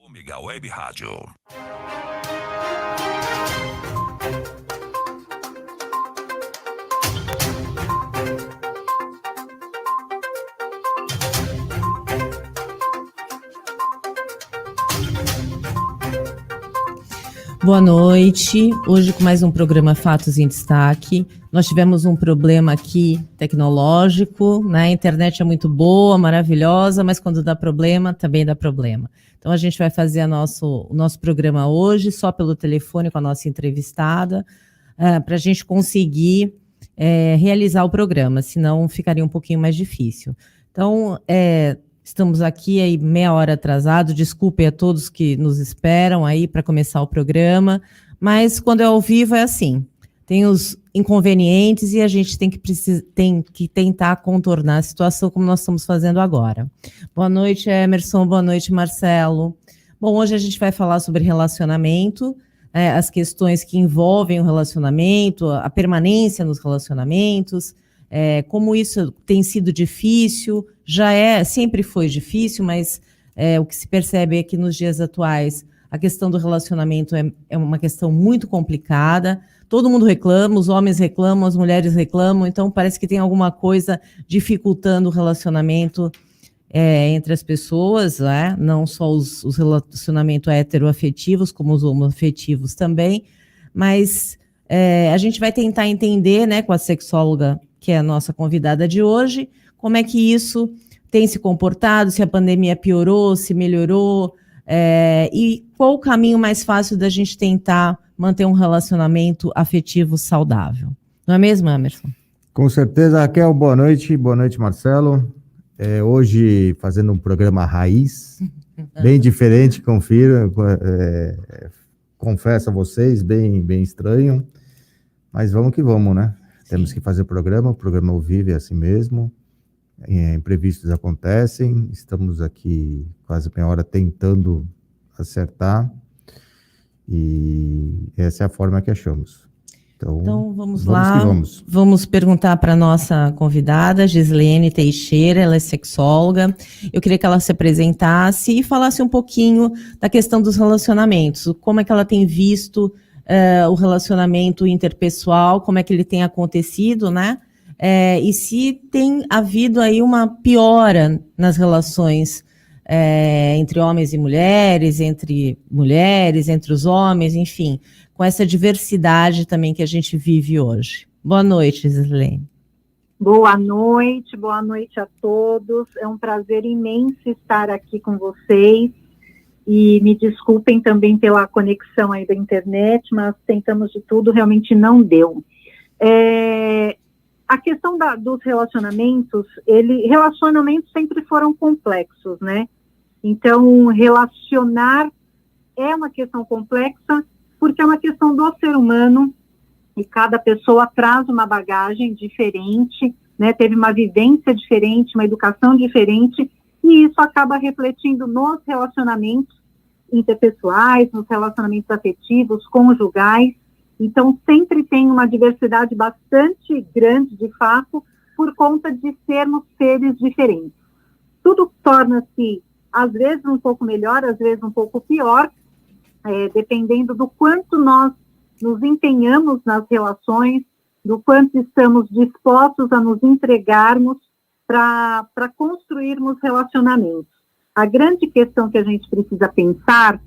Ômega Web Rádio. Boa noite, hoje com mais um programa Fatos em Destaque. Nós tivemos um problema aqui tecnológico, né? A internet é muito boa, maravilhosa, mas quando dá problema, também dá problema. Então a gente vai fazer o nosso programa hoje só pelo telefone com a nossa entrevistada, para a gente conseguir realizar o programa, senão ficaria um pouquinho mais difícil. Então, estamos aqui aí meia hora atrasado, desculpe a todos que nos esperam aí para começar o programa, mas quando é ao vivo é assim, tem os inconvenientes e a gente tem que tentar contornar a situação como nós estamos fazendo agora. Boa noite, Emerson, boa noite, Marcelo. Bom, hoje a gente vai falar sobre relacionamento, as questões que envolvem o relacionamento, a permanência nos relacionamentos, como isso tem sido difícil, sempre foi difícil, mas o que se percebe é que nos dias atuais a questão do relacionamento é uma questão muito complicada, todo mundo reclama, os homens reclamam, as mulheres reclamam, então parece que tem alguma coisa dificultando o relacionamento entre as pessoas, né? Não só os relacionamentos heteroafetivos, como os homoafetivos também, mas a gente vai tentar entender, né, com a sexóloga, que é a nossa convidada de hoje, como é que isso tem se comportado, se a pandemia piorou, se melhorou, e qual o caminho mais fácil da gente tentar manter um relacionamento afetivo saudável. Não é mesmo, Emerson? Com certeza, Raquel, boa noite, Marcelo. Hoje fazendo um programa raiz, bem diferente, confesso a vocês, bem estranho, mas vamos que vamos, né? Sim. Temos que fazer o programa ao vivo é assim mesmo, imprevistos acontecem, estamos aqui quase meia hora tentando acertar, e essa é a forma que achamos. Então vamos lá, vamos perguntar para a nossa convidada, Gislene Teixeira, ela é sexóloga. Eu queria que ela se apresentasse e falasse um pouquinho da questão dos relacionamentos, como é que ela tem visto o relacionamento interpessoal, como é que ele tem acontecido, né? E se tem havido aí uma piora nas relações entre homens e mulheres, entre os homens, enfim, com essa diversidade também que a gente vive hoje. Boa noite, Gislene. Boa noite a todos. É um prazer imenso estar aqui com vocês. E me desculpem também pela conexão aí da internet, mas tentamos de tudo, realmente não deu. A questão dos relacionamentos, relacionamentos sempre foram complexos, né? Então, relacionar é uma questão complexa, porque é uma questão do ser humano, e cada pessoa traz uma bagagem diferente, né? Teve uma vivência diferente, uma educação diferente, e isso acaba refletindo nos relacionamentos interpessoais, nos relacionamentos afetivos, conjugais. Então, sempre tem uma diversidade bastante grande, de fato, por conta de sermos seres diferentes. Tudo torna-se, às vezes, um pouco melhor, às vezes um pouco pior, dependendo do quanto nós nos empenhamos nas relações, do quanto estamos dispostos a nos entregarmos para construirmos relacionamentos. A grande questão que a gente precisa pensar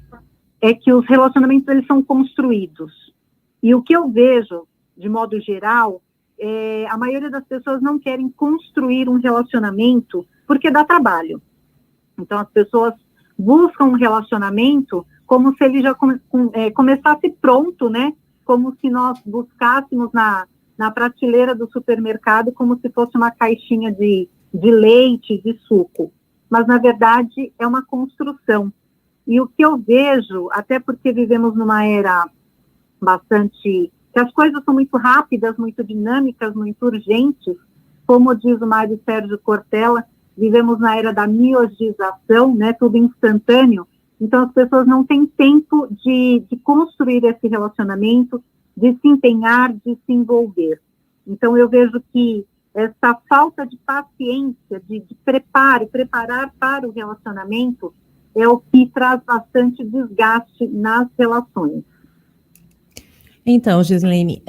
é que os relacionamentos, eles são construídos. E o que eu vejo, de modo geral, a maioria das pessoas não querem construir um relacionamento porque dá trabalho. Então, as pessoas buscam um relacionamento como se ele já começasse pronto, né? Como se nós buscássemos na prateleira do supermercado como se fosse uma caixinha de leite, de suco. Mas, na verdade, é uma construção. E o que eu vejo, até porque vivemos numa era que as coisas são muito rápidas, muito dinâmicas, muito urgentes, como diz o Mário Sérgio Cortella, vivemos na era da miodização, né, tudo instantâneo, então as pessoas não têm tempo de construir esse relacionamento, de se empenhar, de se envolver. Então eu vejo que essa falta de paciência, de preparar para o relacionamento, é o que traz bastante desgaste nas relações. Então, Gislaine,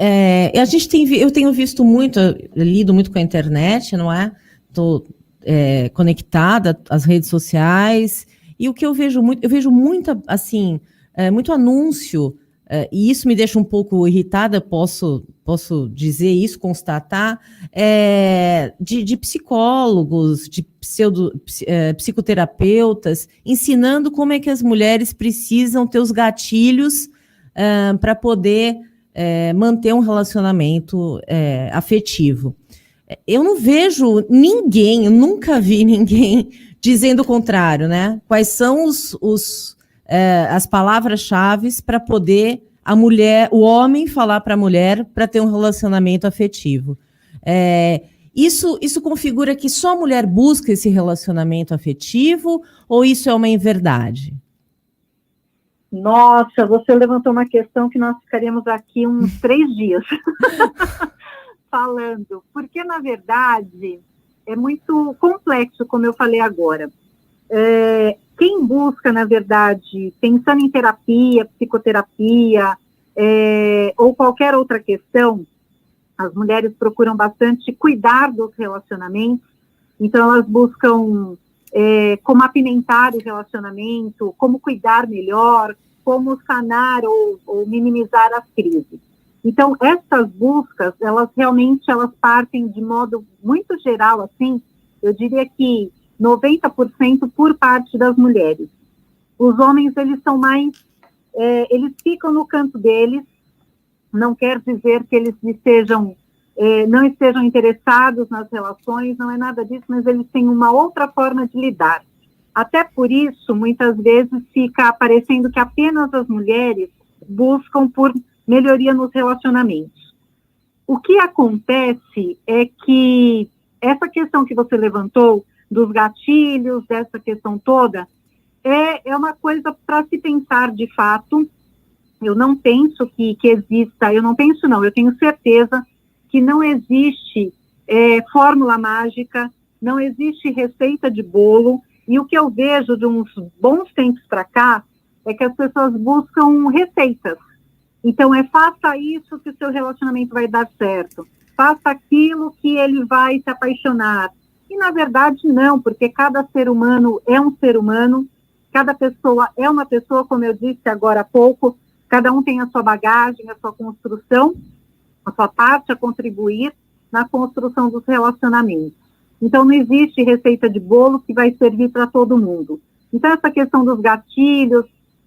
eu tenho visto muito, lido muito com a internet, não é? Estou conectada às redes sociais, e o que eu vejo muito, assim, muito anúncio, e isso me deixa um pouco irritada, posso dizer isso, constatar, de psicólogos, de psicoterapeutas, ensinando como é que as mulheres precisam ter os gatilhos para poder manter um relacionamento afetivo. Eu não vejo ninguém, eu nunca vi ninguém dizendo o contrário, né? Quais são as palavras-chave para poder o homem falar para a mulher para ter um relacionamento afetivo. Isso configura que só a mulher busca esse relacionamento afetivo ou isso é uma inverdade? Nossa, você levantou uma questão que nós ficaríamos aqui uns 3 dias falando, porque, na verdade, é muito complexo, como eu falei agora. Quem busca, na verdade, pensando em terapia, psicoterapia, ou qualquer outra questão, as mulheres procuram bastante cuidar dos relacionamentos, então elas buscam como apimentar o relacionamento, como cuidar melhor, como sanar ou minimizar as crises. Então, essas buscas, elas partem de modo muito geral, assim, eu diria que 90% por parte das mulheres. Os homens, eles são mais, eles ficam no canto deles, não quer dizer que eles não estejam interessados nas relações, não é nada disso, mas eles têm uma outra forma de lidar. Até por isso, muitas vezes fica parecendo que apenas as mulheres buscam por melhoria nos relacionamentos. O que acontece é que essa questão que você levantou, dos gatilhos, dessa questão toda, é uma coisa para se pensar de fato. Eu não penso que exista, eu tenho certeza que não existe fórmula mágica, não existe receita de bolo, e o que eu vejo de uns bons tempos para cá é que as pessoas buscam receitas. Então, faça isso que o seu relacionamento vai dar certo, faça aquilo que ele vai se apaixonar. E, na verdade, não, porque cada ser humano é um ser humano, cada pessoa é uma pessoa, como eu disse agora há pouco, cada um tem a sua bagagem, a sua construção, a sua parte a contribuir na construção dos relacionamentos. Então, não existe receita de bolo que vai servir para todo mundo. Então, essa questão dos gatilhos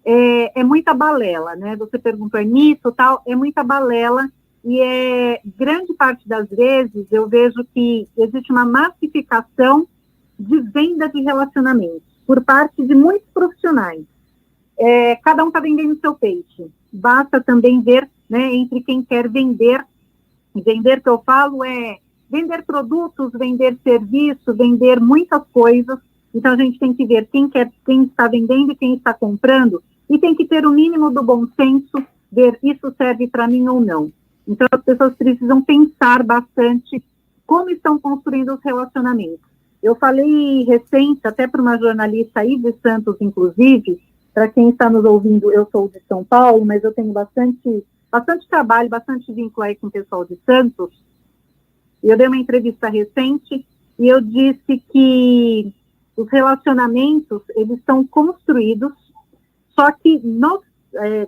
é muita balela, né? Você perguntou, mito, tal, é muita balela e grande parte das vezes eu vejo que existe uma massificação de venda de relacionamentos por parte de muitos profissionais. Cada um está vendendo o seu peixe. Basta também ver, né, entre quem quer vender, vender que eu falo vender produtos, vender serviços, vender muitas coisas. Então, a gente tem que ver quem está vendendo e quem está comprando, e tem que ter o mínimo do bom senso, ver isso serve para mim ou não. Então, as pessoas precisam pensar bastante como estão construindo os relacionamentos. Eu falei recente, até para uma jornalista aí de Santos, inclusive, para quem está nos ouvindo, eu sou de São Paulo, mas eu tenho bastante trabalho, bastante vínculo aí com o pessoal de Santos. Eu dei uma entrevista recente e eu disse que os relacionamentos, eles são construídos, só que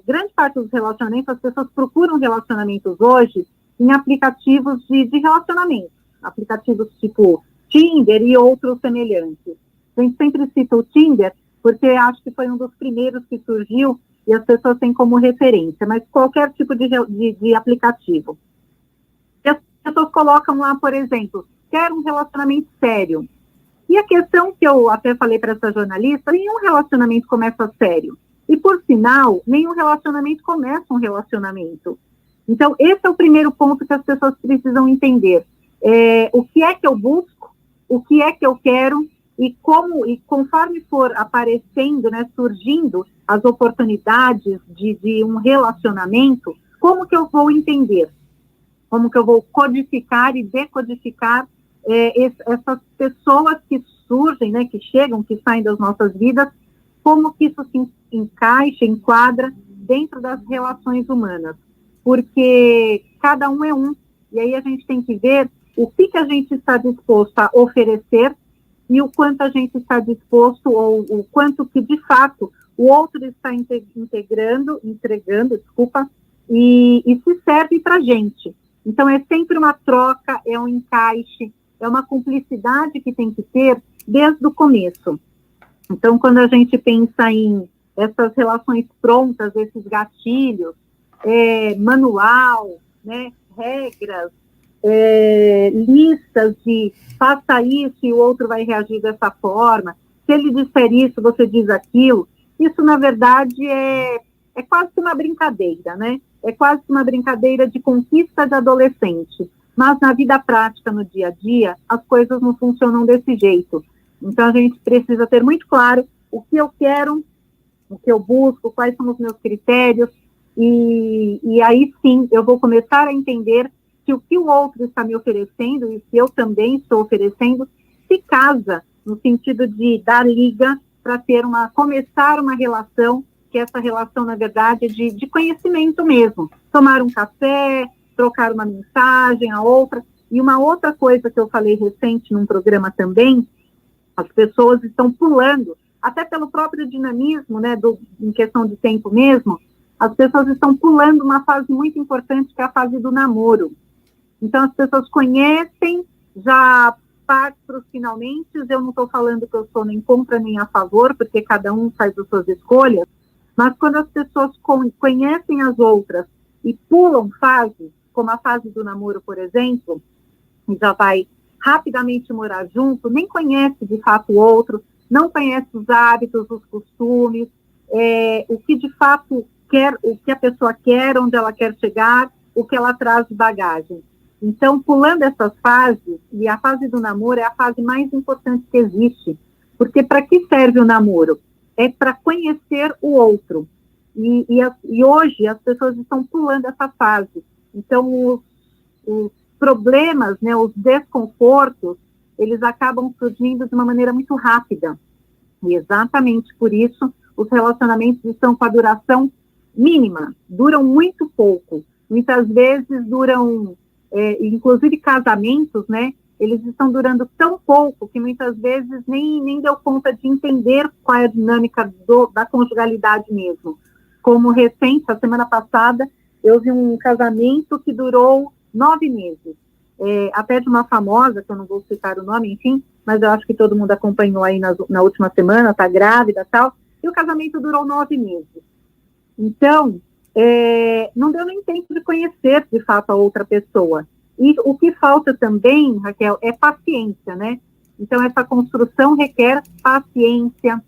grande parte dos relacionamentos, as pessoas procuram relacionamentos hoje em aplicativos de relacionamento, aplicativos tipo Tinder e outros semelhantes. A gente sempre cita o Tinder, porque acho que foi um dos primeiros que surgiu e as pessoas têm como referência, mas qualquer tipo de aplicativo. E as pessoas colocam lá, por exemplo, quero um relacionamento sério. E a questão que eu até falei para essa jornalista, nenhum relacionamento começa sério. E, por sinal, nenhum relacionamento começa um relacionamento. Então, esse é o primeiro ponto que as pessoas precisam entender. O que é que eu busco, o que é que eu quero, e conforme for aparecendo, né, surgindo as oportunidades de um relacionamento, como que eu vou entender? Como que eu vou codificar e decodificar essas pessoas que surgem, né, que chegam, que saem das nossas vidas, como que isso se encaixa, enquadra dentro das relações humanas, porque cada um é um, e aí a gente tem que ver o que a gente está disposto a oferecer e o quanto a gente está disposto, ou o quanto que, de fato, o outro está entregando, e se serve para a gente. Então, é sempre uma troca, é um encaixe, é uma cumplicidade que tem que ter desde o começo. Então, quando a gente pensa em essas relações prontas, esses gatilhos, manual, né, regras, listas de faça isso e o outro vai reagir dessa forma, se ele disser isso, você diz aquilo, isso, na verdade, é quase que uma brincadeira, né? É quase que uma brincadeira de conquista de adolescente. Mas na vida prática, no dia a dia, as coisas não funcionam desse jeito. Então, a gente precisa ter muito claro o que eu quero, o que eu busco, quais são os meus critérios, e aí sim eu vou começar a entender que o que o outro está me oferecendo e o que eu também estou oferecendo se casa no sentido de dar liga para começar uma relação, que essa relação, na verdade, é de conhecimento mesmo. Tomar um café, trocar uma mensagem, a outra. E uma outra coisa que eu falei recente num programa também, as pessoas estão pulando, até pelo próprio dinamismo, né, em questão de tempo mesmo, as pessoas estão pulando uma fase muito importante, que é a fase do namoro. Então, as pessoas conhecem, já parte para os finalmente, eu não estou falando que eu sou nem contra nem a favor, porque cada um faz as suas escolhas, mas quando as pessoas conhecem as outras e pulam fases, como a fase do namoro, por exemplo, e já vai rapidamente morar junto, nem conhece de fato o outro, não conhece os hábitos, os costumes, o que de fato quer, o que a pessoa quer, onde ela quer chegar, o que ela traz de bagagem. Então, pulando essas fases, e a fase do namoro é a fase mais importante que existe, porque para que serve o namoro? É para conhecer o outro. E hoje as pessoas estão pulando essa fase. Então, os problemas, né, os desconfortos, eles acabam surgindo de uma maneira muito rápida. E exatamente por isso, os relacionamentos estão com a duração mínima, duram muito pouco. Muitas vezes duram, inclusive casamentos, né, eles estão durando tão pouco que muitas vezes nem deu conta de entender qual é a dinâmica da conjugalidade mesmo. Como recente, a semana passada, eu vi um casamento que durou 9 meses. Até de uma famosa, que eu não vou citar o nome, enfim, mas eu acho que todo mundo acompanhou aí na última semana, tá grávida e tal, e o casamento durou 9 meses. Então, não deu nem tempo de conhecer, de fato, a outra pessoa. E o que falta também, Raquel, é paciência, né? Então, essa construção requer paciência,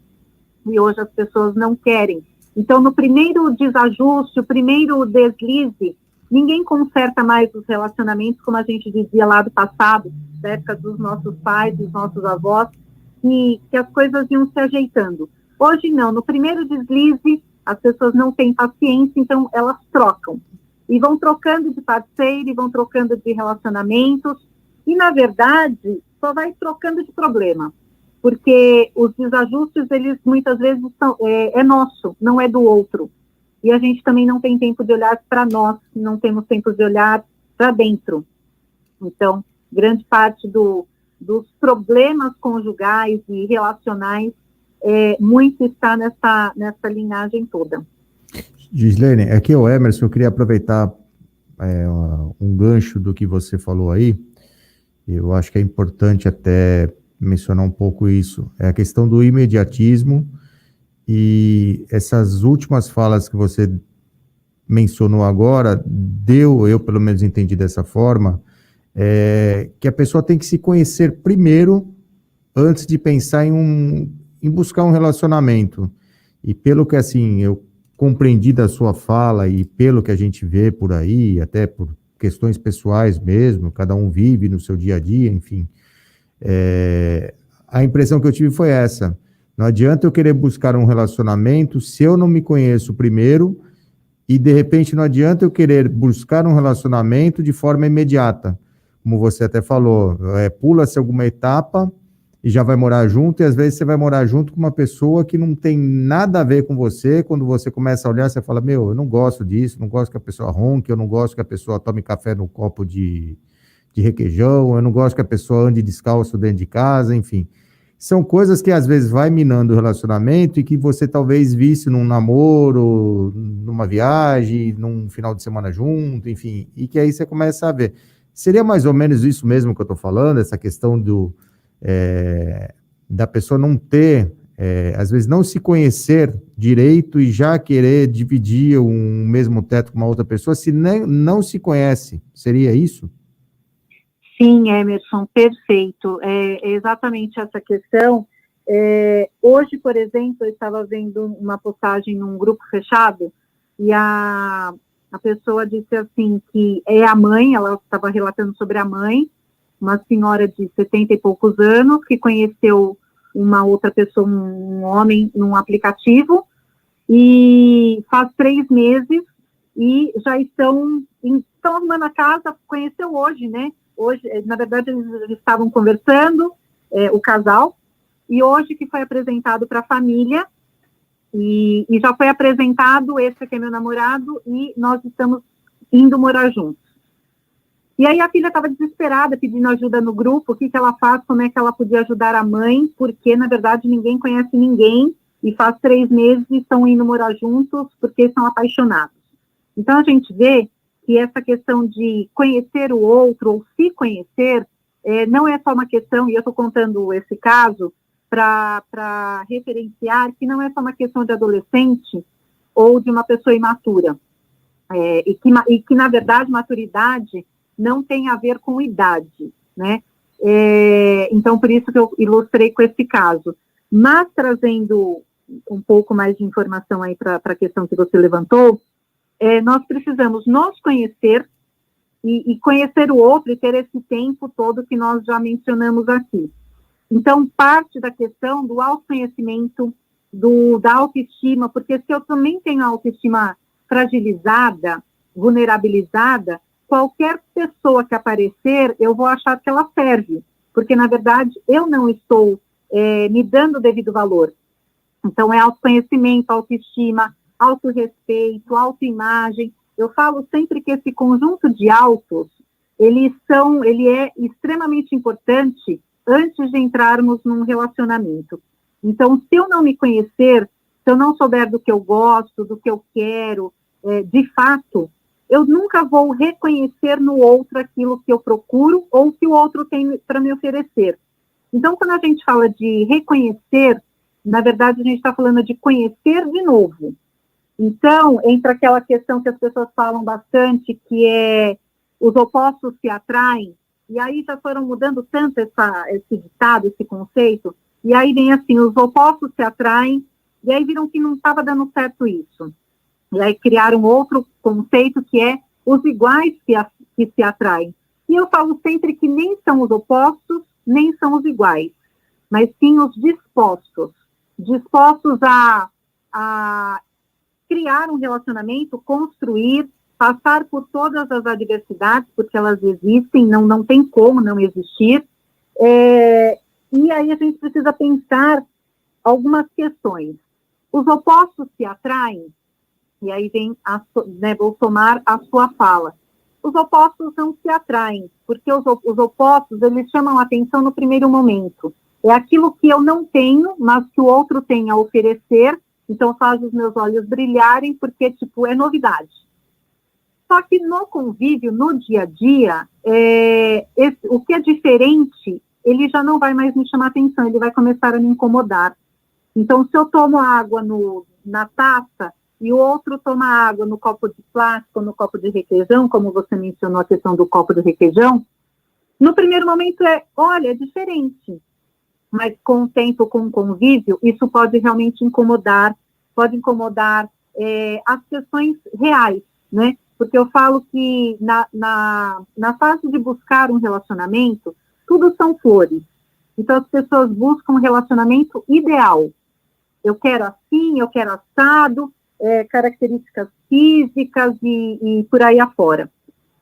e hoje as pessoas não querem. Então, no primeiro desajuste, o primeiro deslize, ninguém conserta mais os relacionamentos, como a gente dizia lá do passado, da época dos nossos pais, dos nossos avós, que as coisas iam se ajeitando. Hoje não, no primeiro deslize, as pessoas não têm paciência, então elas trocam. E vão trocando de parceiro, e vão trocando de relacionamentos, e na verdade, só vai trocando de problema. Porque os desajustes, eles muitas vezes é nosso, não é do outro. E a gente também não tem tempo de olhar para nós, não temos tempo de olhar para dentro. Então, grande parte dos problemas conjugais e relacionais, muito está nessa linhagem toda. Gislene, aqui é o Emerson, eu queria aproveitar um gancho do que você falou aí, eu acho que é importante até mencionar um pouco isso, é a questão do imediatismo, e essas últimas falas que você mencionou agora, eu pelo menos entendi dessa forma, que a pessoa tem que se conhecer primeiro, antes de pensar em buscar um relacionamento. E pelo que, assim, eu compreendi da sua fala e pelo que a gente vê por aí, até por questões pessoais mesmo, cada um vive no seu dia a dia, enfim, a impressão que eu tive foi essa. Não adianta eu querer buscar um relacionamento se eu não me conheço primeiro, e de repente não adianta eu querer buscar um relacionamento de forma imediata. Como você até falou, pula-se alguma etapa e já vai morar junto, e às vezes você vai morar junto com uma pessoa que não tem nada a ver com você. Quando você começa a olhar, você fala, meu, eu não gosto disso, não gosto que a pessoa ronque, eu não gosto que a pessoa tome café no copo de requeijão, eu não gosto que a pessoa ande descalço dentro de casa, enfim. São coisas que às vezes vai minando o relacionamento e que você talvez visse num namoro, numa viagem, num final de semana junto, enfim, e que aí você começa a ver. Seria mais ou menos isso mesmo que eu estou falando, essa questão da pessoa não ter, às vezes não se conhecer direito e já querer dividir um mesmo teto com uma outra pessoa, se não se conhece, seria isso? Sim, Emerson, perfeito. É exatamente essa questão. Hoje, por exemplo, eu estava vendo uma postagem num grupo fechado e a pessoa disse assim que é a mãe, ela estava relatando sobre a mãe, uma senhora de 70 e poucos anos, que conheceu uma outra pessoa, um homem, num aplicativo, e faz 3 meses, e já estão arrumando a casa, conheceu hoje, né? Hoje, na verdade, eles estavam conversando, o casal, e hoje que foi apresentado para a família, e já foi apresentado, esse aqui é meu namorado, e nós estamos indo morar juntos. E aí a filha estava desesperada, pedindo ajuda no grupo, o que ela faz, como é que ela podia ajudar a mãe, porque, na verdade, ninguém conhece ninguém, e faz 3 meses e estão indo morar juntos porque são apaixonados. Então, a gente vê que essa questão de conhecer o outro, ou se conhecer, não é só uma questão, e eu estou contando esse caso para referenciar que não é só uma questão de adolescente ou de uma pessoa imatura, e que, na verdade, maturidade não tem a ver com idade, né? Então, por isso que eu ilustrei com esse caso. Mas, trazendo um pouco mais de informação aí para a questão que você levantou, nós precisamos nos conhecer e conhecer o outro e ter esse tempo todo que nós já mencionamos aqui. Então, parte da questão do autoconhecimento, da autoestima, porque se eu também tenho a autoestima fragilizada, vulnerabilizada, qualquer pessoa que aparecer, eu vou achar que ela serve, porque, na verdade, eu não estou me dando o devido valor. Então, é autoconhecimento, autoestima, autorrespeito, autoimagem. Eu falo sempre que esse conjunto de autos, ele é extremamente importante antes de entrarmos num relacionamento. Então, se eu não me conhecer, se eu não souber do que eu gosto, do que eu quero, de fato, eu nunca vou reconhecer no outro aquilo que eu procuro ou que o outro tem para me oferecer. Então, quando a gente fala de reconhecer, na verdade, a gente está falando de conhecer de novo. Então, entra aquela questão que as pessoas falam bastante, que é os opostos se atraem, e aí já foram mudando tanto esse ditado, esse conceito, e aí vem assim, os opostos se atraem, e aí viram que não estava dando certo isso. E aí criaram outro conceito que é os iguais que se atraem. E eu falo sempre que nem são os opostos, nem são os iguais, mas sim os dispostos a criar um relacionamento, construir, passar por todas as adversidades, porque elas existem, não tem como não existir. E aí a gente precisa pensar algumas questões. Os opostos se atraem, e aí vem, vou somar a sua fala. Os opostos não se atraem, porque os opostos, eles chamam a atenção no primeiro momento. É aquilo que eu não tenho, mas que o outro tem a oferecer, então faz os meus olhos brilharem, porque, é novidade. Só que no convívio, no dia a dia, o que é diferente, ele já não vai mais me chamar atenção, ele vai começar a me incomodar. Então, se eu tomo água na taça, e o outro toma água no copo de plástico, no copo de requeijão, como você mencionou a questão do copo de requeijão, no primeiro momento olha, é diferente. Mas com o tempo, com o convívio, isso pode realmente incomodar, as questões reais, né? Porque eu falo que na fase de buscar um relacionamento, tudo são flores. Então, as pessoas buscam um relacionamento ideal. Eu quero assim, eu quero assado, características físicas e por aí afora.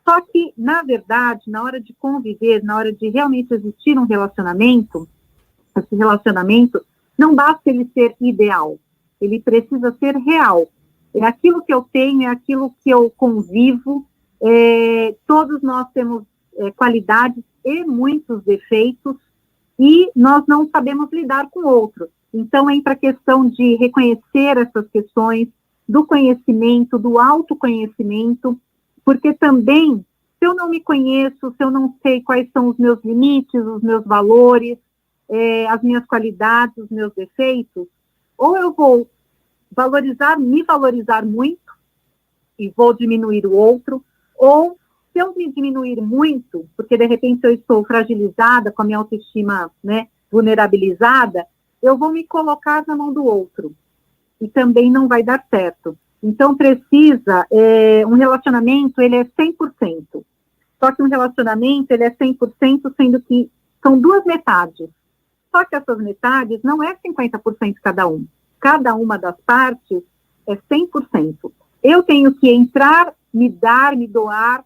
Só que, na verdade, na hora de conviver, na hora de realmente existir um relacionamento, esse relacionamento, não basta ele ser ideal, ele precisa ser real. É aquilo que eu tenho, é aquilo que eu convivo, todos nós temos qualidades e muitos defeitos, e nós não sabemos lidar com o outro. Então, entra a questão de reconhecer essas questões, do conhecimento, do autoconhecimento, porque também, se eu não me conheço, se eu não sei quais são os meus limites, os meus valores, as minhas qualidades, os meus defeitos, ou eu vou me valorizar muito e vou diminuir o outro, ou se eu me diminuir muito, porque de repente eu estou fragilizada, com a minha autoestima, né, vulnerabilizada, eu vou me colocar na mão do outro. E também não vai dar certo. Então, precisa, um relacionamento, ele é 100%. Só que um relacionamento, ele é 100%, sendo que são duas metades. Só que essas metades não é 50% cada um. Cada uma das partes é 100%. Eu tenho que entrar, me dar, me doar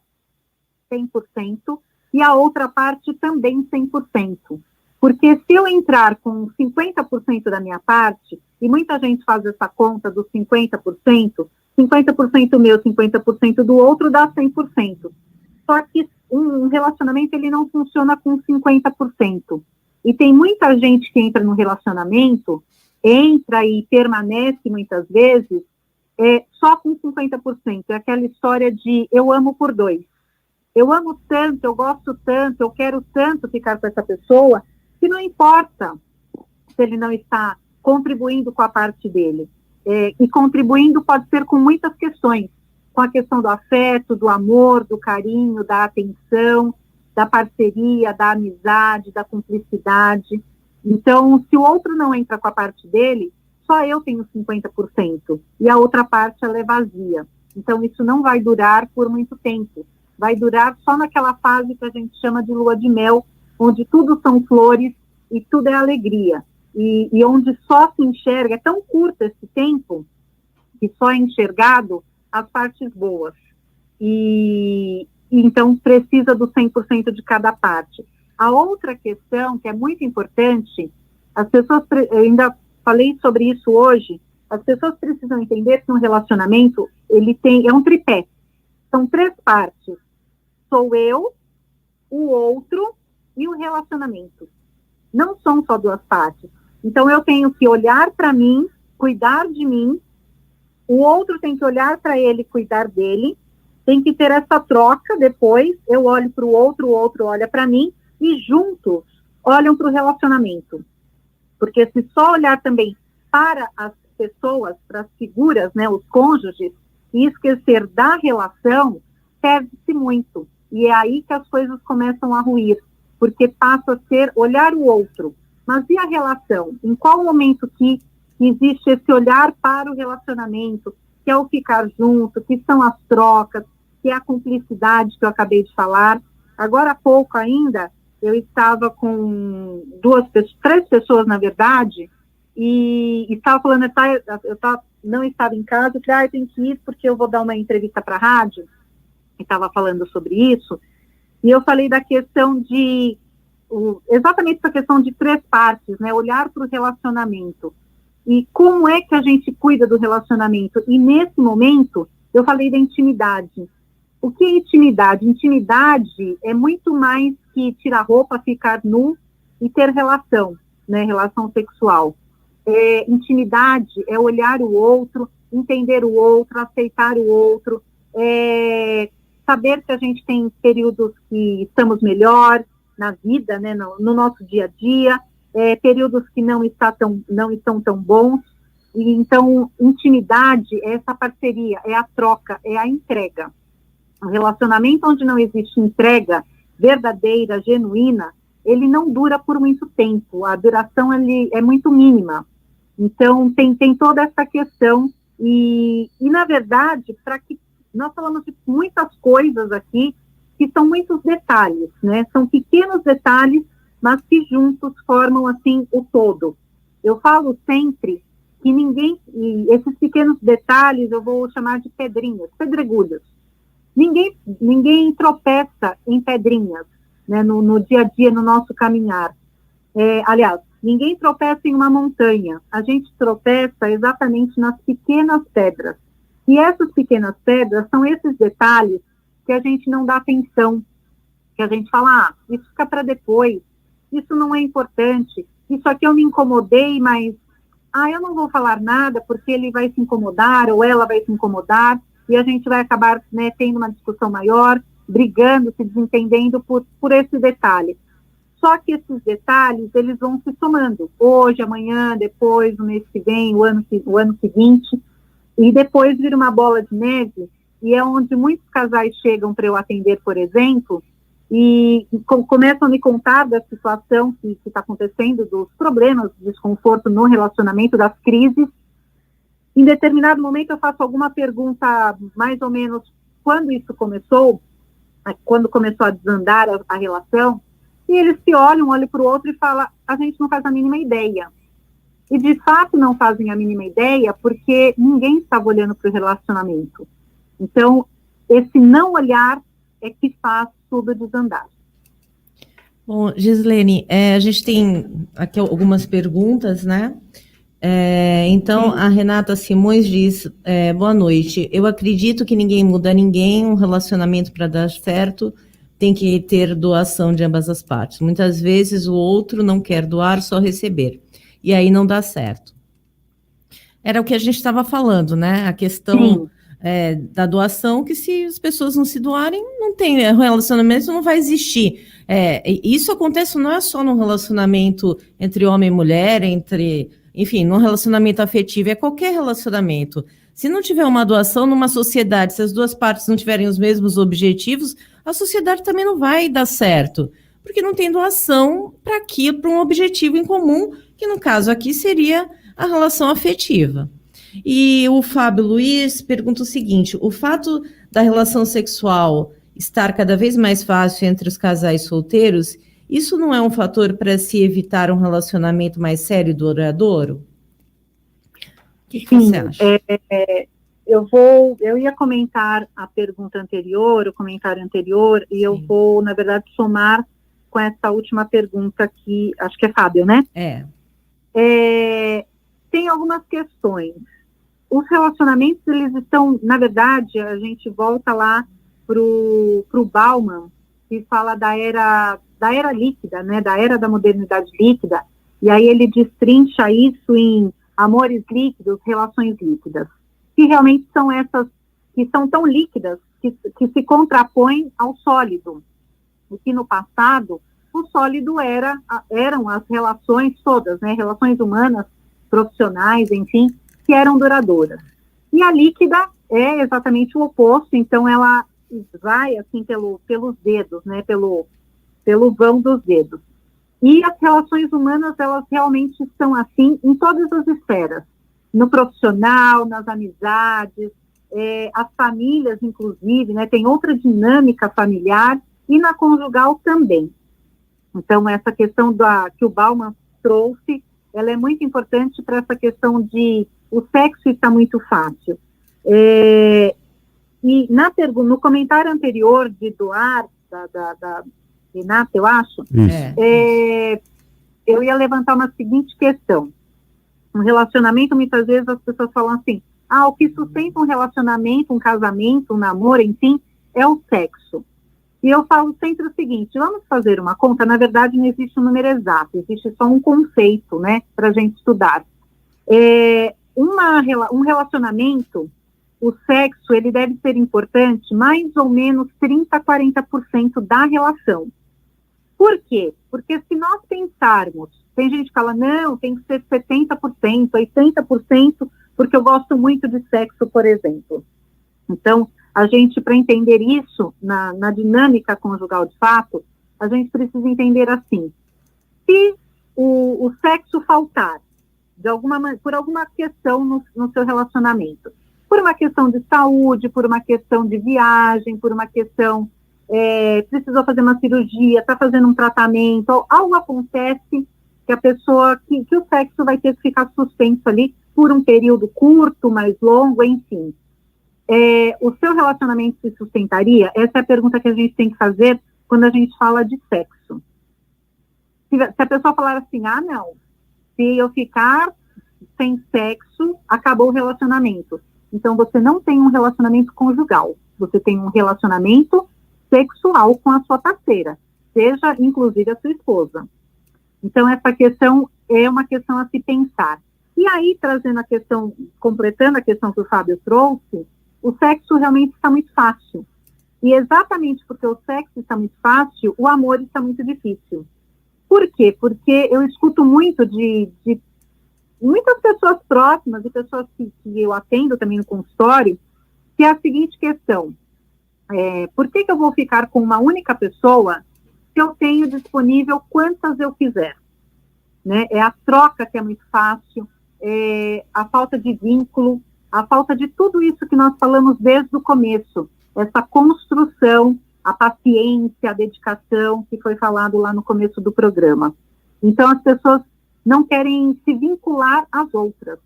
100%, e a outra parte também 100%. Porque se eu entrar com 50% da minha parte, e muita gente faz essa conta dos 50%, 50% meu, 50% do outro dá 100%. Só que um relacionamento, ele não funciona com 50%. E tem muita gente que entra no relacionamento, entra e permanece muitas vezes, só com 50%. É aquela história de eu amo por dois. Eu amo tanto, eu gosto tanto, eu quero tanto ficar com essa pessoa, que não importa se ele não está contribuindo com a parte dele. E contribuindo pode ser com muitas questões, com a questão do afeto, do amor, do carinho, da atenção, da parceria, da amizade, da cumplicidade. Então, se o outro não entra com a parte dele, só eu tenho 50%, e a outra parte ela é vazia. Então, isso não vai durar por muito tempo. Vai durar só naquela fase que a gente chama de lua de mel, onde tudo são flores e tudo é alegria. E onde só se enxerga, é tão curto esse tempo, que só é enxergado as partes boas. E então precisa do 100% de cada parte. A outra questão, que é muito importante, as pessoas, eu ainda falei sobre isso hoje, as pessoas precisam entender que um relacionamento, é um tripé. São 3 partes. Sou eu, o outro e o relacionamento. Não são só 2 partes. Então, eu tenho que olhar para mim, cuidar de mim, o outro tem que olhar para ele e cuidar dele, tem que ter essa troca depois, eu olho para o outro olha para mim, e juntos olham para o relacionamento. Porque se só olhar também para as pessoas, para as figuras, né, os cônjuges, e esquecer da relação, perde-se muito. E é aí que as coisas começam a ruir, porque passa a ser olhar o outro. Mas e a relação? Em qual momento que existe esse olhar para o relacionamento, que é o ficar junto, que são as trocas, que é a cumplicidade que eu acabei de falar? Agora há pouco ainda, eu estava com 3 pessoas, na verdade, e estava falando, não estava em casa, eu falei, eu tenho que ir porque eu vou dar uma entrevista para a rádio, e estava falando sobre isso, e eu falei da questão de, exatamente essa questão de 3 partes, né, olhar para o relacionamento, e como é que a gente cuida do relacionamento, e nesse momento, eu falei da intimidade. O que é intimidade? Intimidade é muito mais que tirar roupa, ficar nu e ter relação, né, relação sexual. Intimidade é olhar o outro, entender o outro, aceitar o outro, saber que a gente tem períodos que estamos melhor na vida, né, no nosso dia a dia, períodos que não estão tão bons. E, então, intimidade é essa parceria, é a troca, é a entrega. Um relacionamento onde não existe entrega verdadeira, genuína, ele não dura por muito tempo, a duração é muito mínima. Então, tem toda essa questão, e na verdade, nós falamos de muitas coisas aqui, que são muitos detalhes, né? São pequenos detalhes, mas que juntos formam, assim, o todo. Eu falo sempre que e esses pequenos detalhes eu vou chamar de pedrinhas, pedregulhos. Ninguém tropeça em pedrinhas, né, no dia a dia, no nosso caminhar. Aliás, ninguém tropeça em uma montanha, a gente tropeça exatamente nas pequenas pedras. E essas pequenas pedras são esses detalhes que a gente não dá atenção, que a gente fala, isso fica para depois, isso não é importante, isso aqui eu me incomodei, mas eu não vou falar nada porque ele vai se incomodar ou ela vai se incomodar e a gente vai acabar, né, tendo uma discussão maior, brigando, se desentendendo por esse detalhe. Só que esses detalhes, eles vão se somando, hoje, amanhã, depois, no mês que vem, o ano seguinte, e depois vira uma bola de neve, e é onde muitos casais chegam para eu atender, por exemplo, e começam a me contar da situação que está acontecendo, dos problemas, do desconforto no relacionamento, das crises. Em determinado momento eu faço alguma pergunta, mais ou menos, quando isso começou, quando começou a desandar a relação, e eles se olham, um olham para o outro e falam, a gente não faz a mínima ideia. E de fato não fazem a mínima ideia porque ninguém estava olhando para o relacionamento. Então, esse não olhar é que faz tudo desandar. Bom, Gislene, a gente tem aqui algumas perguntas, né? Então, a Renata Simões diz, boa noite, eu acredito que ninguém muda ninguém, um relacionamento para dar certo tem que ter doação de ambas as partes. Muitas vezes o outro não quer doar, só receber. E aí não dá certo. Era o que a gente estava falando, né? A questão da doação, que se as pessoas não se doarem, não tem relacionamento, não vai existir. Isso acontece não é só no relacionamento entre homem e mulher, enfim, no relacionamento afetivo, é qualquer relacionamento. Se não tiver uma doação numa sociedade, se as duas partes não tiverem os mesmos objetivos, a sociedade também não vai dar certo, porque não tem doação para um objetivo em comum, que no caso aqui seria a relação afetiva. E o Fábio Luiz pergunta o seguinte, o fato da relação sexual estar cada vez mais fácil entre os casais solteiros, isso não é um fator para se evitar um relacionamento mais sério e duradouro? O que você acha? Eu ia comentar a pergunta anterior, o comentário anterior, e eu vou, na verdade, somar com essa última pergunta que, acho que é Fábio, né? Tem algumas questões. Os relacionamentos, eles estão, na verdade, a gente volta lá pro Bauman, que fala da era líquida, né? Da era da modernidade líquida, e aí ele destrincha isso em amores líquidos, relações líquidas, que realmente são essas que são tão líquidas que se contrapõem ao sólido. E que no passado, o sólido eram as relações todas, né? Relações humanas, profissionais, enfim, que eram duradouras. E a líquida é exatamente o oposto, então ela vai assim pelos dedos, né? Pelo vão dos dedos. E as relações humanas, elas realmente são assim em todas as esferas. No profissional, nas amizades, as famílias, inclusive, né, tem outra dinâmica familiar e na conjugal também. Então, essa questão que o Bauman trouxe, ela é muito importante para essa questão de o sexo está muito fácil. E no comentário anterior de doar, da Renata, eu acho, eu ia levantar uma seguinte questão. Um relacionamento, muitas vezes as pessoas falam assim, o que sustenta um relacionamento, um casamento, um namoro, enfim, é o sexo. E eu falo sempre o seguinte, vamos fazer uma conta, na verdade não existe um número exato, existe só um conceito, né, para a gente estudar. Um relacionamento, o sexo, ele deve ser importante mais ou menos 30% a 40% da relação. Por quê? Porque se nós pensarmos, tem gente que fala, não, tem que ser 70%, 80%, porque eu gosto muito de sexo, por exemplo. Então, a gente, para entender isso, na dinâmica conjugal de fato, a gente precisa entender assim, se o sexo faltar, por alguma questão no seu relacionamento, por uma questão de saúde, por uma questão de viagem, por uma questão, precisou fazer uma cirurgia, está fazendo um tratamento, algo acontece que a pessoa, que o sexo vai ter que ficar suspenso ali por um período curto, mais longo, enfim. O seu relacionamento se sustentaria? Essa é a pergunta que a gente tem que fazer quando a gente fala de sexo. Se a pessoa falar assim, não, Se eu ficar sem sexo, acabou o relacionamento. Então, você não tem um relacionamento conjugal, você tem um relacionamento sexual com a sua parceira, seja, inclusive, a sua esposa. Então, essa questão é uma questão a se pensar. E aí, trazendo a questão, completando a questão que o Fábio trouxe, o sexo realmente está muito fácil. E exatamente porque o sexo está muito fácil, o amor está muito difícil. Por quê? Porque eu escuto muito de muitas pessoas próximas e pessoas que eu atendo também no consultório, que é a seguinte questão: por que eu vou ficar com uma única pessoa se eu tenho disponível quantas eu quiser? Né? É a troca que é muito fácil, a falta de vínculo, a falta de tudo isso que nós falamos desde o começo, essa construção, a paciência, a dedicação que foi falado lá no começo do programa. Então, as pessoas não querem se vincular às outras.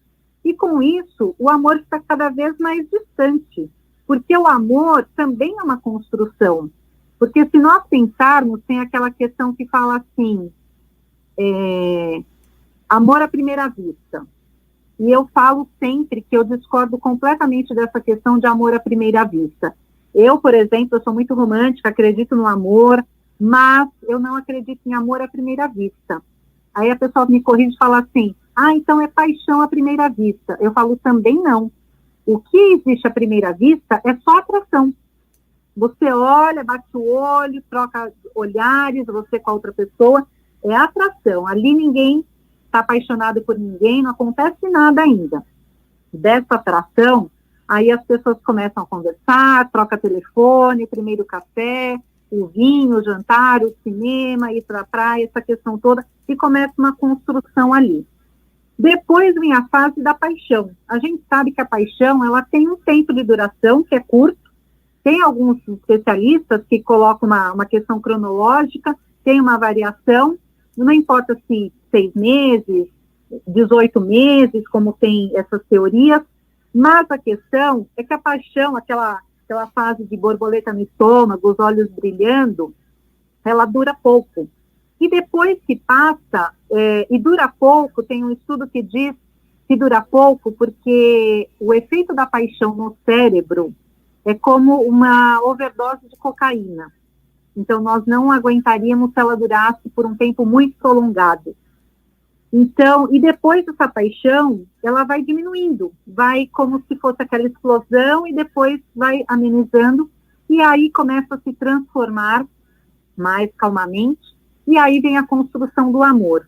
E com isso, o amor está cada vez mais distante, porque o amor também é uma construção. Porque se nós pensarmos, tem aquela questão que fala assim, amor à primeira vista. E eu falo sempre que eu discordo completamente dessa questão de amor à primeira vista. Eu, por exemplo, eu sou muito romântica, acredito no amor, mas eu não acredito em amor à primeira vista. Aí a pessoa me corrige e fala assim, então é paixão à primeira vista. Eu falo também não. O que existe à primeira vista é só atração. Você olha, bate o olho, troca olhares, você com a outra pessoa, é atração. Ali ninguém está apaixonado por ninguém, não acontece nada ainda. Dessa atração, aí as pessoas começam a conversar, troca telefone, primeiro café, o vinho, o jantar, o cinema, ir para a praia, essa questão toda, e começa uma construção ali. Depois vem a fase da paixão. A gente sabe que a paixão, ela tem um tempo de duração que é curto, tem alguns especialistas que colocam uma questão cronológica, tem uma variação, não importa se 6 meses, 18 meses, como tem essas teorias, mas a questão é que a paixão, aquela fase de borboleta no estômago, os olhos brilhando, ela dura pouco. E depois que passa, e dura pouco, tem um estudo que diz que dura pouco porque o efeito da paixão no cérebro é como uma overdose de cocaína. Então, nós não aguentaríamos se ela durasse por um tempo muito prolongado. Então, e depois dessa paixão, ela vai diminuindo, vai como se fosse aquela explosão e depois vai amenizando, e aí começa a se transformar mais calmamente, e aí vem a construção do amor.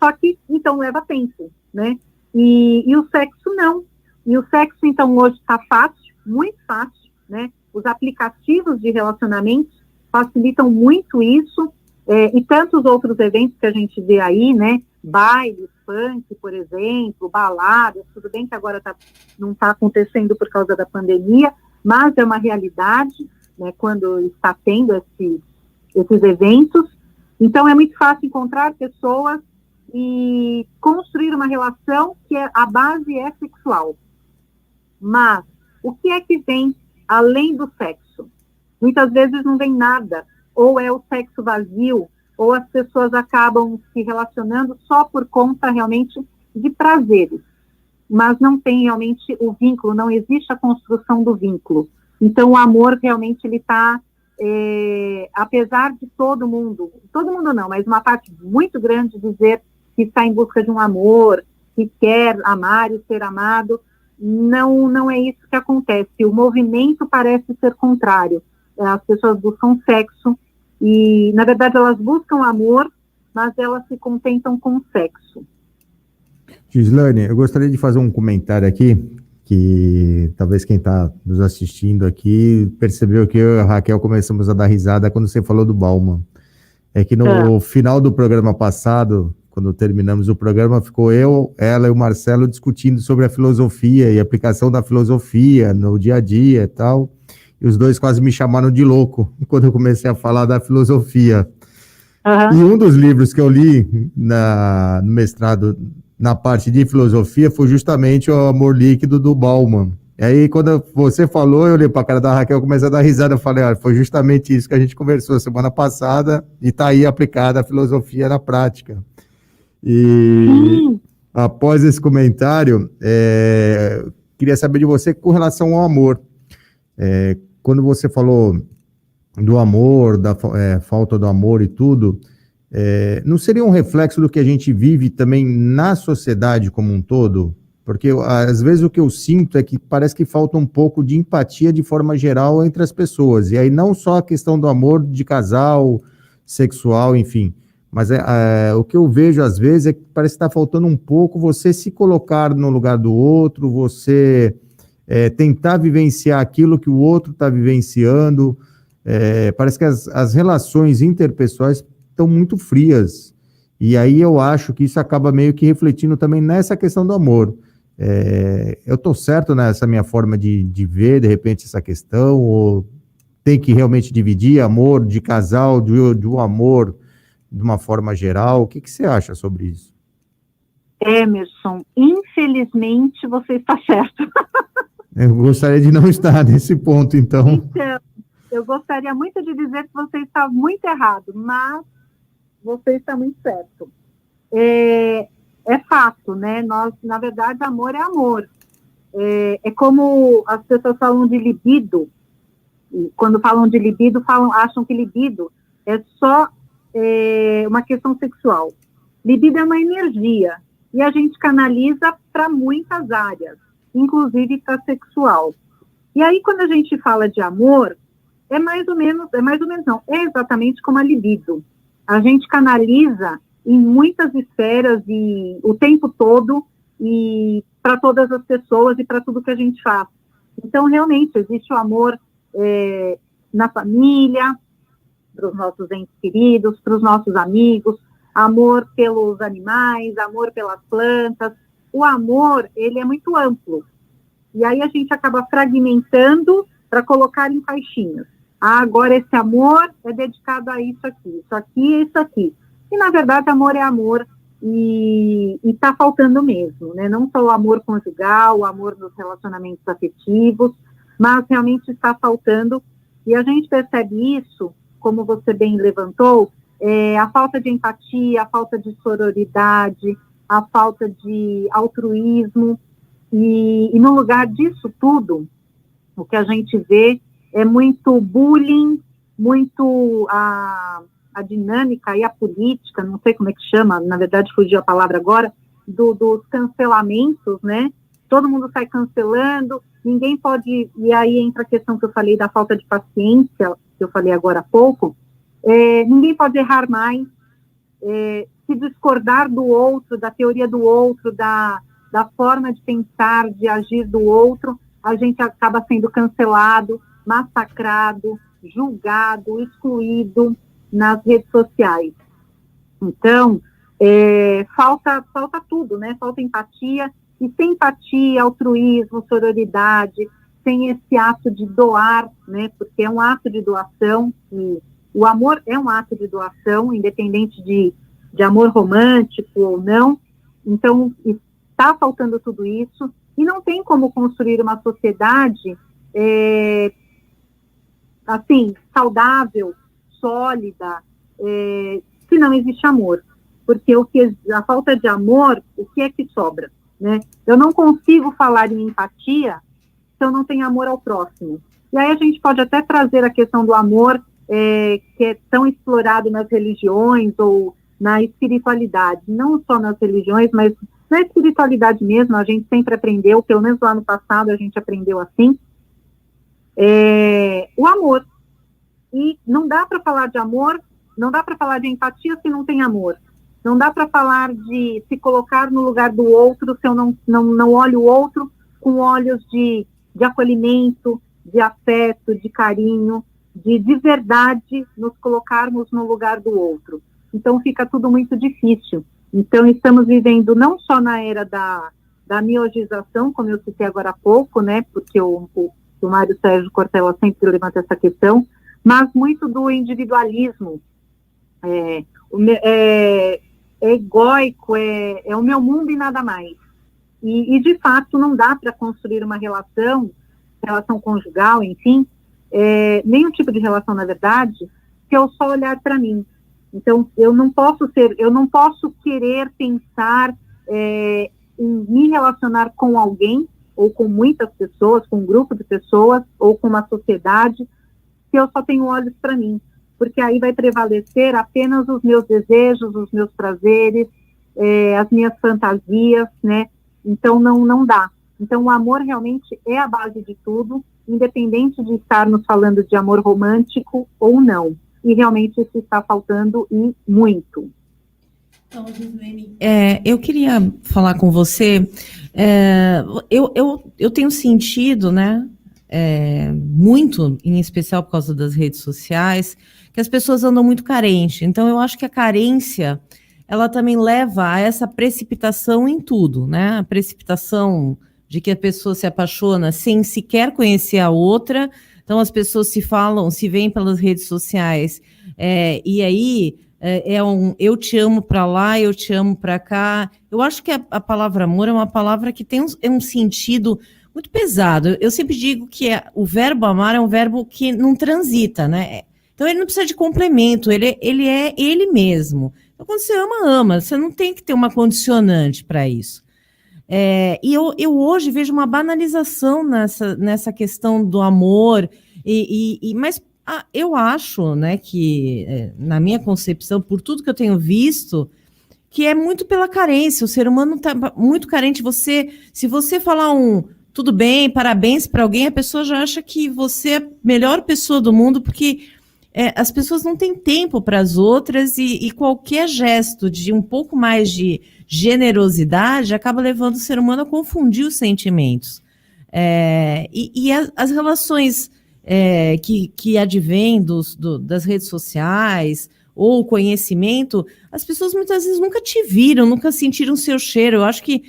Só que, então, leva tempo, né? E o sexo não. E o sexo, então, hoje está fácil, muito fácil, né? Os aplicativos de relacionamento facilitam muito isso, e tantos outros eventos que a gente vê aí, né? Baile, funk, por exemplo, baladas, tudo bem que agora não está acontecendo por causa da pandemia, mas é uma realidade, né, quando está tendo esses eventos. Então, é muito fácil encontrar pessoas e construir uma relação que a base é sexual. Mas, o que é que vem além do sexo? Muitas vezes não vem nada, ou é o sexo vazio, ou as pessoas acabam se relacionando só por conta realmente de prazeres, mas não tem realmente o vínculo, não existe a construção do vínculo. Então, o amor realmente ele está, apesar de todo mundo não, mas uma parte muito grande dizer que está em busca de um amor, que quer amar e ser amado, não é isso que acontece. O movimento parece ser contrário. As pessoas buscam sexo, e, na verdade, elas buscam amor, mas elas se contentam com o sexo. Gislane, eu gostaria de fazer um comentário aqui, que talvez quem está nos assistindo aqui percebeu que eu e a Raquel começamos a dar risada quando você falou do Bauman. É que no final do programa passado, quando terminamos o programa, ficou eu, ela e o Marcelo discutindo sobre a filosofia e a aplicação da filosofia no dia a dia e tal. E os dois quase me chamaram de louco quando eu comecei a falar da filosofia. Uhum. E um dos livros que eu li no mestrado, na parte de filosofia, foi justamente o Amor Líquido, do Bauman. E aí, quando você falou, eu olhei para a cara da Raquel, comecei a dar risada, eu falei, foi justamente isso que a gente conversou semana passada, e está aí aplicada a filosofia na prática. E após esse comentário, queria saber de você com relação ao amor. Quando você falou do amor, da falta do amor e tudo, não seria um reflexo do que a gente vive também na sociedade como um todo? Porque às vezes o que eu sinto é que parece que falta um pouco de empatia de forma geral entre as pessoas. E aí não só a questão do amor de casal, sexual, enfim. Mas o que eu vejo às vezes é que parece que está faltando um pouco você se colocar no lugar do outro, você tentar vivenciar aquilo que o outro está vivenciando. Parece que as relações interpessoais estão muito frias. E aí eu acho que isso acaba meio que refletindo também nessa questão do amor. Eu estou certo nessa minha forma de ver, de repente, essa questão, ou tem que realmente dividir amor de casal, do amor de uma forma geral? O que você acha sobre isso? Emerson, infelizmente você está certo. Eu gostaria de não estar nesse ponto, então. Então, eu gostaria muito de dizer que você está muito errado, mas você está muito certo. É fato, né? Na verdade, amor é amor. É como as pessoas falam de libido. E quando falam de libido, acham que libido é só uma questão sexual. Libido é uma energia. E a gente canaliza para muitas áreas, inclusive para sexual. E aí, quando a gente fala de amor, é exatamente como a libido. A gente canaliza em muitas esferas e o tempo todo e para todas as pessoas e para tudo que a gente faz. Então, realmente, existe o amor na família, para os nossos entes queridos, para os nossos amigos, amor pelos animais, amor pelas plantas. O amor, ele é muito amplo. E aí a gente acaba fragmentando para colocar em caixinhas. Agora esse amor é dedicado a isso aqui e isso aqui. E, na verdade, amor é amor e está faltando mesmo, né? Não só o amor conjugal, o amor nos relacionamentos afetivos, mas realmente está faltando. E a gente percebe isso, como você bem levantou, a falta de empatia, a falta de sororidade, a falta de altruísmo. E no lugar disso tudo, o que a gente vê é muito bullying, muito a dinâmica e a política, não sei como é que chama, na verdade fugiu a palavra agora, dos cancelamentos, né? Todo mundo sai cancelando, ninguém pode, e aí entra a questão que eu falei da falta de paciência, que eu falei agora há pouco, ninguém pode errar mais, se discordar do outro, da teoria do outro, da forma de pensar, de agir do outro, a gente acaba sendo cancelado, massacrado, julgado, excluído nas redes sociais. Então, falta tudo, né? Falta empatia, e sem empatia, altruísmo, sororidade, sem esse ato de doar, né? Porque é um ato de doação, e o amor é um ato de doação, independente de amor romântico ou não. Então, está faltando tudo isso, e não tem como construir uma sociedade assim, saudável, sólida, se não existe amor. Porque a falta de amor, o que é que sobra? Né? Eu não consigo falar em empatia se eu não tenho amor ao próximo. E aí a gente pode até trazer a questão do amor, que é tão explorado nas religiões ou na espiritualidade. Não só nas religiões, mas na espiritualidade mesmo, a gente sempre aprendeu, pelo menos lá no passado a gente aprendeu assim, o amor. E não dá para falar de amor, não dá para falar de empatia se não tem amor. Não dá para falar de se colocar no lugar do outro se eu não olho o outro com olhos de acolhimento, de afeto, de carinho, de verdade nos colocarmos no lugar do outro. Então fica tudo muito difícil. Então estamos vivendo não só na era da miogização, como eu citei agora há pouco, né, porque o Mário Sérgio Cortella sempre levanta essa questão, mas muito do individualismo, é egóico, é o meu mundo e nada mais. E de fato, não dá para construir uma relação conjugal, enfim, nenhum tipo de relação, na verdade, se eu só olhar para mim. Então, eu não posso querer pensar em me relacionar com alguém, ou com muitas pessoas, com um grupo de pessoas, ou com uma sociedade, se eu só tenho olhos para mim, porque aí vai prevalecer apenas os meus desejos, os meus prazeres, as minhas fantasias, né? Então, não dá. Então, o amor realmente é a base de tudo, independente de estarmos falando de amor romântico ou não. E realmente isso está faltando e muito. Então, Gislene, eu queria falar com você, eu tenho sentido, né, muito, em especial por causa das redes sociais, que as pessoas andam muito carentes. Então, eu acho que a carência, ela também leva a essa precipitação em tudo, né? A precipitação de que a pessoa se apaixona sem sequer conhecer a outra. Então, as pessoas se falam, se veem pelas redes sociais, e aí eu te amo para lá, eu te amo para cá. Eu acho que a palavra amor é uma palavra que tem um sentido muito pesado. Eu sempre digo que o verbo amar é um verbo que não transita, né? Então, ele não precisa de complemento, ele é ele mesmo. Então, quando você ama, ama. Você não tem que ter uma condicionante para isso. E eu hoje vejo uma banalização nessa questão do amor, mas eu acho, né, que, na minha concepção, por tudo que eu tenho visto, que é muito pela carência. O ser humano está muito carente. Se você falar tudo bem, parabéns para alguém, a pessoa já acha que você é a melhor pessoa do mundo, porque as pessoas não têm tempo para as outras, e qualquer gesto de um pouco mais de generosidade acaba levando o ser humano a confundir os sentimentos. As relações que advêm das redes sociais ou o conhecimento, as pessoas muitas vezes nunca te viram, nunca sentiram o seu cheiro. Eu acho que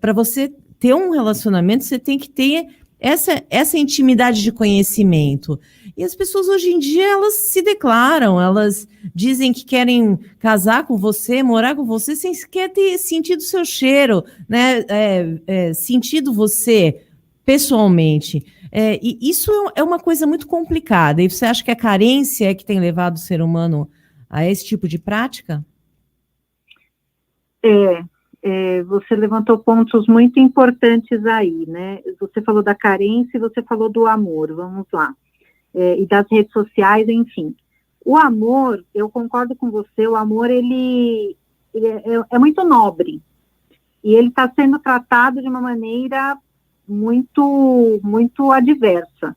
para você ter um relacionamento, você tem que ter essa intimidade de conhecimento. E as pessoas hoje em dia, elas se declaram, elas dizem que querem casar com você, morar com você, sem sequer ter sentido o seu cheiro, né? Sentido você pessoalmente. E isso é uma coisa muito complicada. E você acha que a carência é que tem levado o ser humano a esse tipo de prática? Você levantou pontos muito importantes aí, né? Você falou da carência e você falou do amor, vamos lá. E das redes sociais, enfim. O amor, eu concordo com você, o amor, ele é muito nobre. E ele está sendo tratado de uma maneira muito, muito adversa.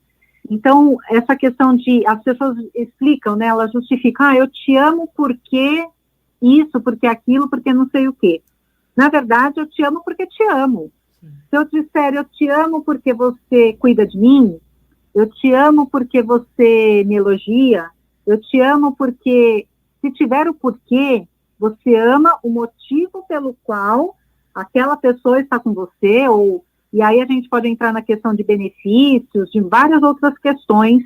Então, essa questão as pessoas explicam, né? Elas justificam, eu te amo porque isso, porque aquilo, porque não sei o quê. Na verdade, eu te amo porque te amo. Se eu disser, eu te amo porque você cuida de mim, eu te amo porque você me elogia, eu te amo porque, se tiver o porquê, você ama o motivo pelo qual aquela pessoa está com você, e aí a gente pode entrar na questão de benefícios, de várias outras questões,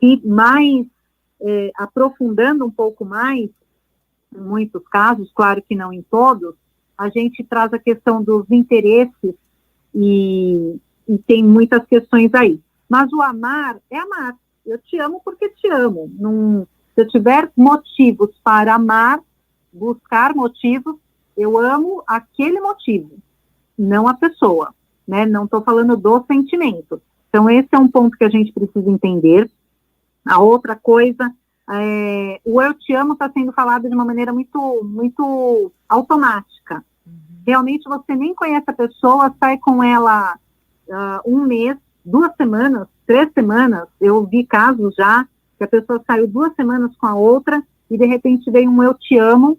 e mais, aprofundando um pouco mais, em muitos casos, claro que não em todos, a gente traz a questão dos interesses e tem muitas questões aí. Mas o amar é amar. Eu te amo porque te amo. Se eu tiver motivos para amar, buscar motivos, eu amo aquele motivo, não a pessoa, né? Não estou falando do sentimento. Então, esse é um ponto que a gente precisa entender. A outra coisa, o eu te amo está sendo falado de uma maneira muito, muito automática. Realmente você nem conhece a pessoa, sai com ela um mês, 2 semanas, 3 semanas. Eu vi casos já que a pessoa saiu 2 semanas com a outra e de repente veio um eu te amo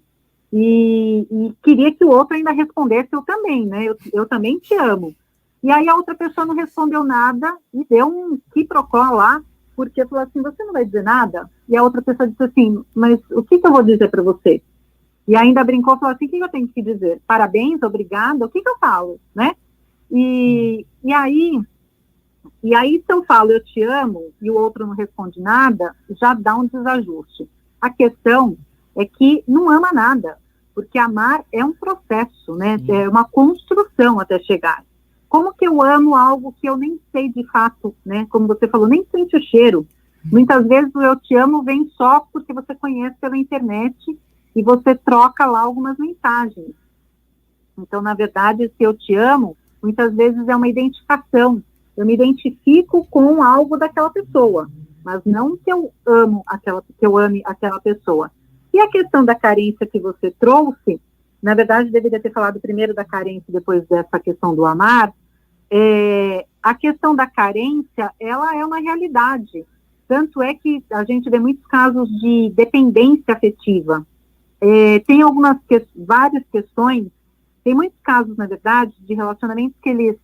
e queria que o outro ainda respondesse eu também, né? Eu também te amo. E aí a outra pessoa não respondeu nada e deu um quiprocó lá, porque falou assim, você não vai dizer nada? E a outra pessoa disse assim, mas o que eu vou dizer para você? E ainda brincou, falou assim, o que eu tenho que dizer? Parabéns, obrigada, o que eu falo, né? E aí, se eu falo eu te amo e o outro não responde nada, já dá um desajuste. A questão é que não ama nada, porque amar é um processo, né? É uma construção até chegar. Como que eu amo algo que eu nem sei de fato, né? Como você falou, nem sente o cheiro. Muitas vezes o eu te amo vem só porque você conhece pela internet e você troca lá algumas mensagens. Então, na verdade, esse eu te amo, muitas vezes é uma identificação. Eu me identifico com algo daquela pessoa, mas não que eu ame aquela pessoa. E a questão da carência que você trouxe, na verdade, deveria ter falado primeiro da carência e depois dessa questão do amar. A questão da carência, ela é uma realidade. Tanto é que a gente vê muitos casos de dependência afetiva. Tem várias questões, tem muitos casos, na verdade, de relacionamentos que eles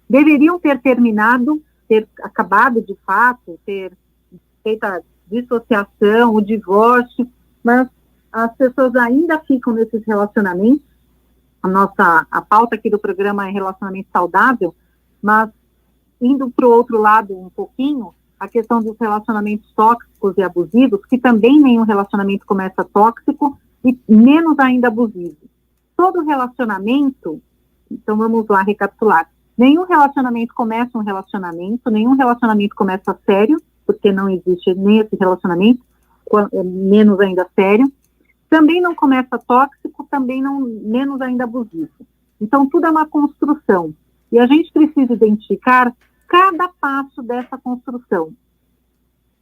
deveriam ter terminado, ter acabado de fato, ter feito a dissociação, o divórcio, mas as pessoas ainda ficam nesses relacionamentos. A pauta aqui do programa é relacionamento saudável, mas indo para o outro lado um pouquinho, a questão dos relacionamentos tóxicos e abusivos, que também nenhum relacionamento começa tóxico e menos ainda abusivo. Todo relacionamento, então vamos lá recapitular, nenhum relacionamento começa um relacionamento, nenhum relacionamento começa sério, porque não existe nem esse relacionamento, menos ainda sério, também não começa tóxico, também não, menos ainda abusivo. Então tudo é uma construção, e a gente precisa identificar cada passo dessa construção,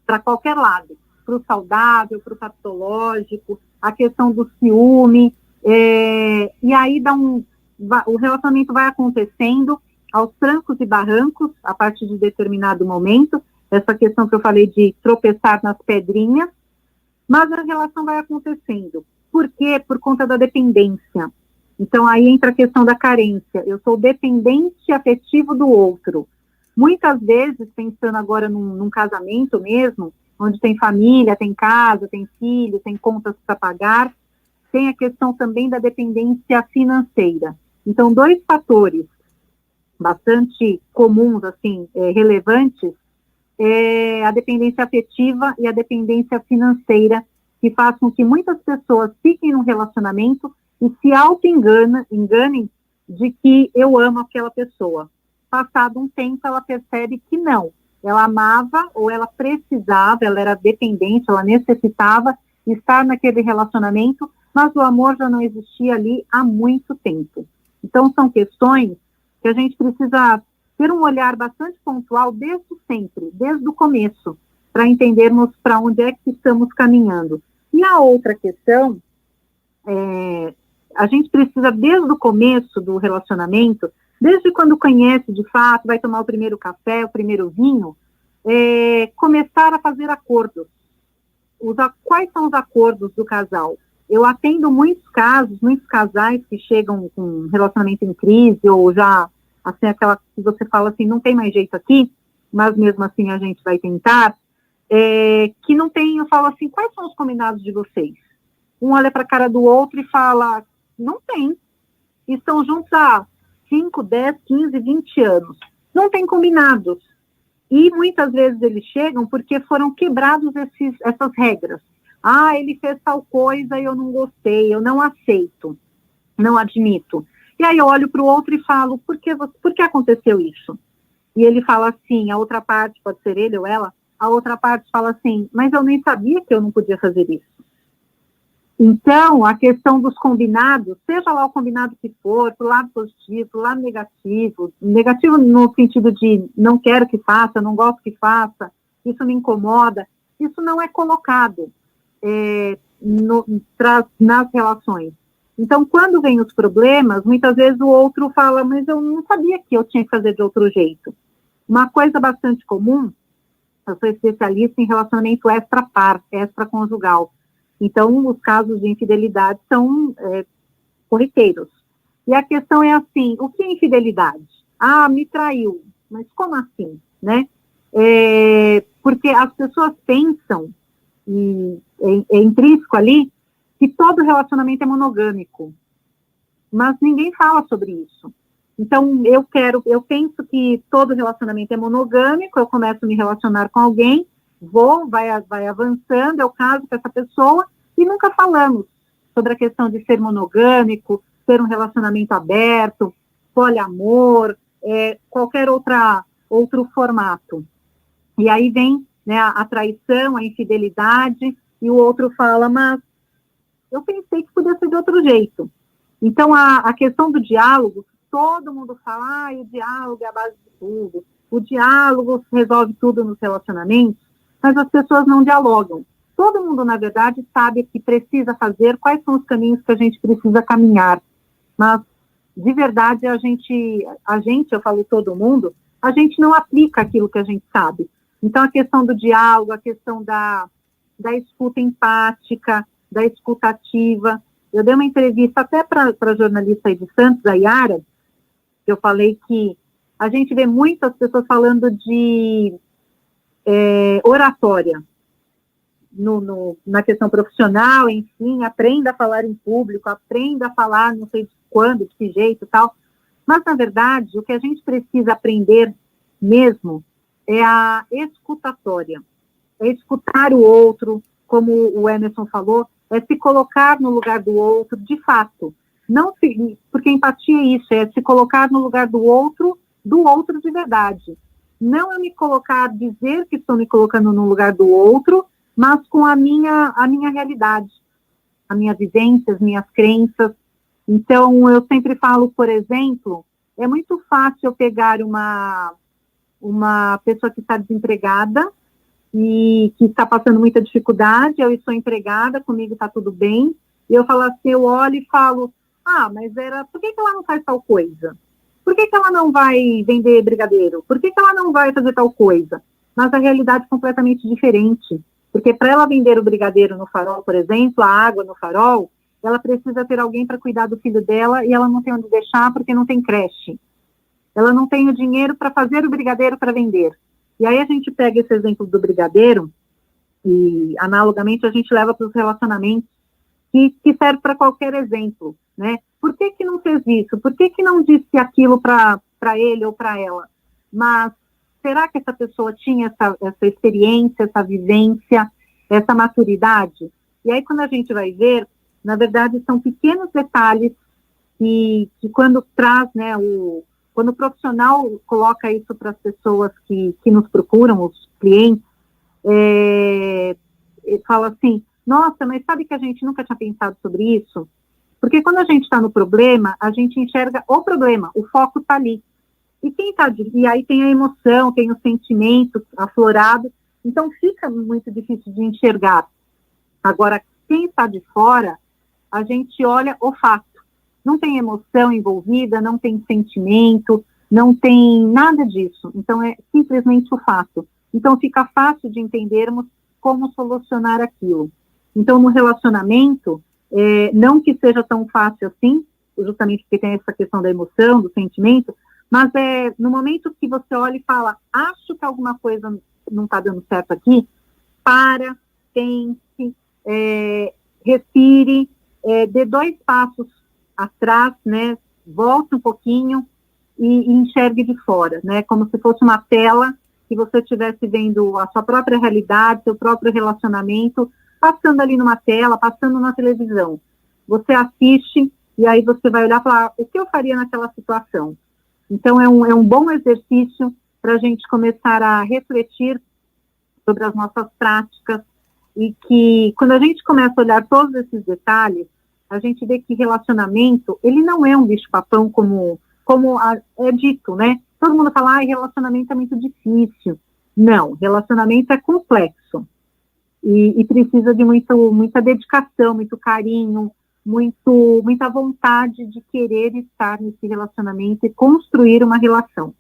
para qualquer lado, para o saudável, para o patológico, a questão do ciúme, e aí o relacionamento vai acontecendo aos trancos e barrancos, a partir de determinado momento, essa questão que eu falei de tropeçar nas pedrinhas, mas a relação vai acontecendo. Por quê? Por conta da dependência. Então aí entra a questão da carência, eu sou dependente afetivo do outro. Muitas vezes, pensando agora num casamento mesmo, onde tem família, tem casa, tem filho, tem contas para pagar, tem a questão também da dependência financeira. Então, 2 fatores bastante comuns, assim, relevantes, a dependência afetiva e a dependência financeira, que faz com que muitas pessoas fiquem num relacionamento e se auto-enganem de que eu amo aquela pessoa. Passado um tempo, ela percebe que não. Ela amava ou ela precisava, ela era dependente, ela necessitava estar naquele relacionamento, mas o amor já não existia ali há muito tempo. Então, são questões que a gente precisa ter um olhar bastante pontual desde sempre, desde o começo, para entendermos para onde é que estamos caminhando. E a outra questão, a gente precisa, desde o começo do relacionamento, desde quando conhece de fato, vai tomar o primeiro café, o primeiro vinho, começar a fazer acordos. Quais são os acordos do casal? Eu atendo muitos casos, muitos casais que chegam com um relacionamento em crise, ou já, assim, aquela que você fala assim, não tem mais jeito aqui, mas mesmo assim a gente vai tentar, que não tem, eu falo assim, quais são os combinados de vocês? Um olha para a cara do outro e fala, não tem. E estão juntos há 5, 10, 15, 20 anos. Não tem combinados. E muitas vezes eles chegam porque foram quebrados essas regras. Ah, ele fez tal coisa e eu não gostei, eu não aceito, não admito. E aí eu olho para o outro e falo, por que aconteceu isso? E ele fala assim, a outra parte, pode ser ele ou ela, a outra parte fala assim, mas eu nem sabia que eu não podia fazer isso. Então, a questão dos combinados, seja lá o combinado que for, pro lado positivo, pro lado negativo no sentido de não quero que faça, não gosto que faça, isso me incomoda, isso não é colocado nas relações. Então, quando vem os problemas, muitas vezes o outro fala, mas eu não sabia que eu tinha que fazer de outro jeito. Uma coisa bastante comum, eu sou especialista em relacionamento extra-par, extraconjugal. Então, os casos de infidelidade são corriqueiros. E a questão é assim, o que é infidelidade? Ah, me traiu. Mas como assim, né? Porque as pessoas pensam, e é intrínseco ali, que todo relacionamento é monogâmico. Mas ninguém fala sobre isso. Então, eu penso que todo relacionamento é monogâmico, eu começo a me relacionar com alguém, vai avançando, eu caso com essa pessoa, e nunca falamos sobre a questão de ser monogâmico, ter um relacionamento aberto, poliamor, qualquer outro formato. E aí vem né, a traição, a infidelidade, e o outro fala, mas eu pensei que podia ser de outro jeito. Então, a questão do diálogo, todo mundo fala, o diálogo é a base de tudo, o diálogo resolve tudo nos relacionamentos, mas as pessoas não dialogam. Todo mundo, na verdade, sabe o que precisa fazer, quais são os caminhos que a gente precisa caminhar, mas, de verdade, a gente, eu falo todo mundo, a gente não aplica aquilo que a gente sabe. Então, a questão do diálogo, a questão da escuta empática, da escuta ativa. Eu dei uma entrevista até para a jornalista aí de Santos, a Yara, que eu falei que a gente vê muitas pessoas falando de oratória na questão profissional, enfim, aprenda a falar em público, aprenda a falar não sei de quando, de que jeito e tal. Mas, na verdade, o que a gente precisa aprender mesmo é a escutatória, é escutar o outro, como o Emerson falou, é se colocar no lugar do outro, de fato. Não porque empatia é isso, é se colocar no lugar do outro de verdade. Não é me colocar, dizer que estou me colocando no lugar do outro, mas com a minha realidade, a minha vivência, as minhas crenças. Então, eu sempre falo, por exemplo, é muito fácil eu pegar uma pessoa que está desempregada e que está passando muita dificuldade, eu estou empregada, comigo está tudo bem, e eu falo assim, eu olho e falo, mas por que ela não faz tal coisa? Por que ela não vai vender brigadeiro? Por que ela não vai fazer tal coisa? Mas a realidade é completamente diferente, porque para ela vender o brigadeiro no Farol, por exemplo, a água no Farol, ela precisa ter alguém para cuidar do filho dela e ela não tem onde deixar porque não tem creche. Ela não tem o dinheiro para fazer o brigadeiro para vender. E aí a gente pega esse exemplo do brigadeiro e, analogamente, a gente leva para os relacionamentos que serve para qualquer exemplo, né? Por que não fez isso? Por que não disse aquilo para ele ou para ela? Mas será que essa pessoa tinha essa experiência, essa vivência, essa maturidade? E aí, quando a gente vai ver, na verdade, são pequenos detalhes que quando traz, né, quando o profissional coloca isso para as pessoas que nos procuram, os clientes, fala assim, nossa, mas sabe que a gente nunca tinha pensado sobre isso? Porque quando a gente está no problema, a gente enxerga o problema, o foco está ali. E aí tem a emoção, tem o sentimento aflorado, então fica muito difícil de enxergar. Agora, quem está de fora, a gente olha o fato. Não tem emoção envolvida, não tem sentimento, não tem nada disso. Então, é simplesmente o fato. Então, fica fácil de entendermos como solucionar aquilo. Então, no relacionamento, não que seja tão fácil assim, justamente porque tem essa questão da emoção, do sentimento, mas no momento que você olha e fala, acho que alguma coisa não está dando certo aqui, pense, respire, dê 2 passos atrás, né, volte um pouquinho e enxergue de fora, né, como se fosse uma tela que você estivesse vendo a sua própria realidade, seu próprio relacionamento, passando ali numa tela, passando na televisão. Você assiste e aí você vai olhar e falar, o que eu faria naquela situação? Então, é um bom exercício para a gente começar a refletir sobre as nossas práticas e que, quando a gente começa a olhar todos esses detalhes, a gente vê que relacionamento, ele não é um bicho-papão como é dito, né? Todo mundo fala, relacionamento é muito difícil. Não, relacionamento é complexo e precisa de muita dedicação, muito carinho, muita vontade de querer estar nesse relacionamento e construir uma relação.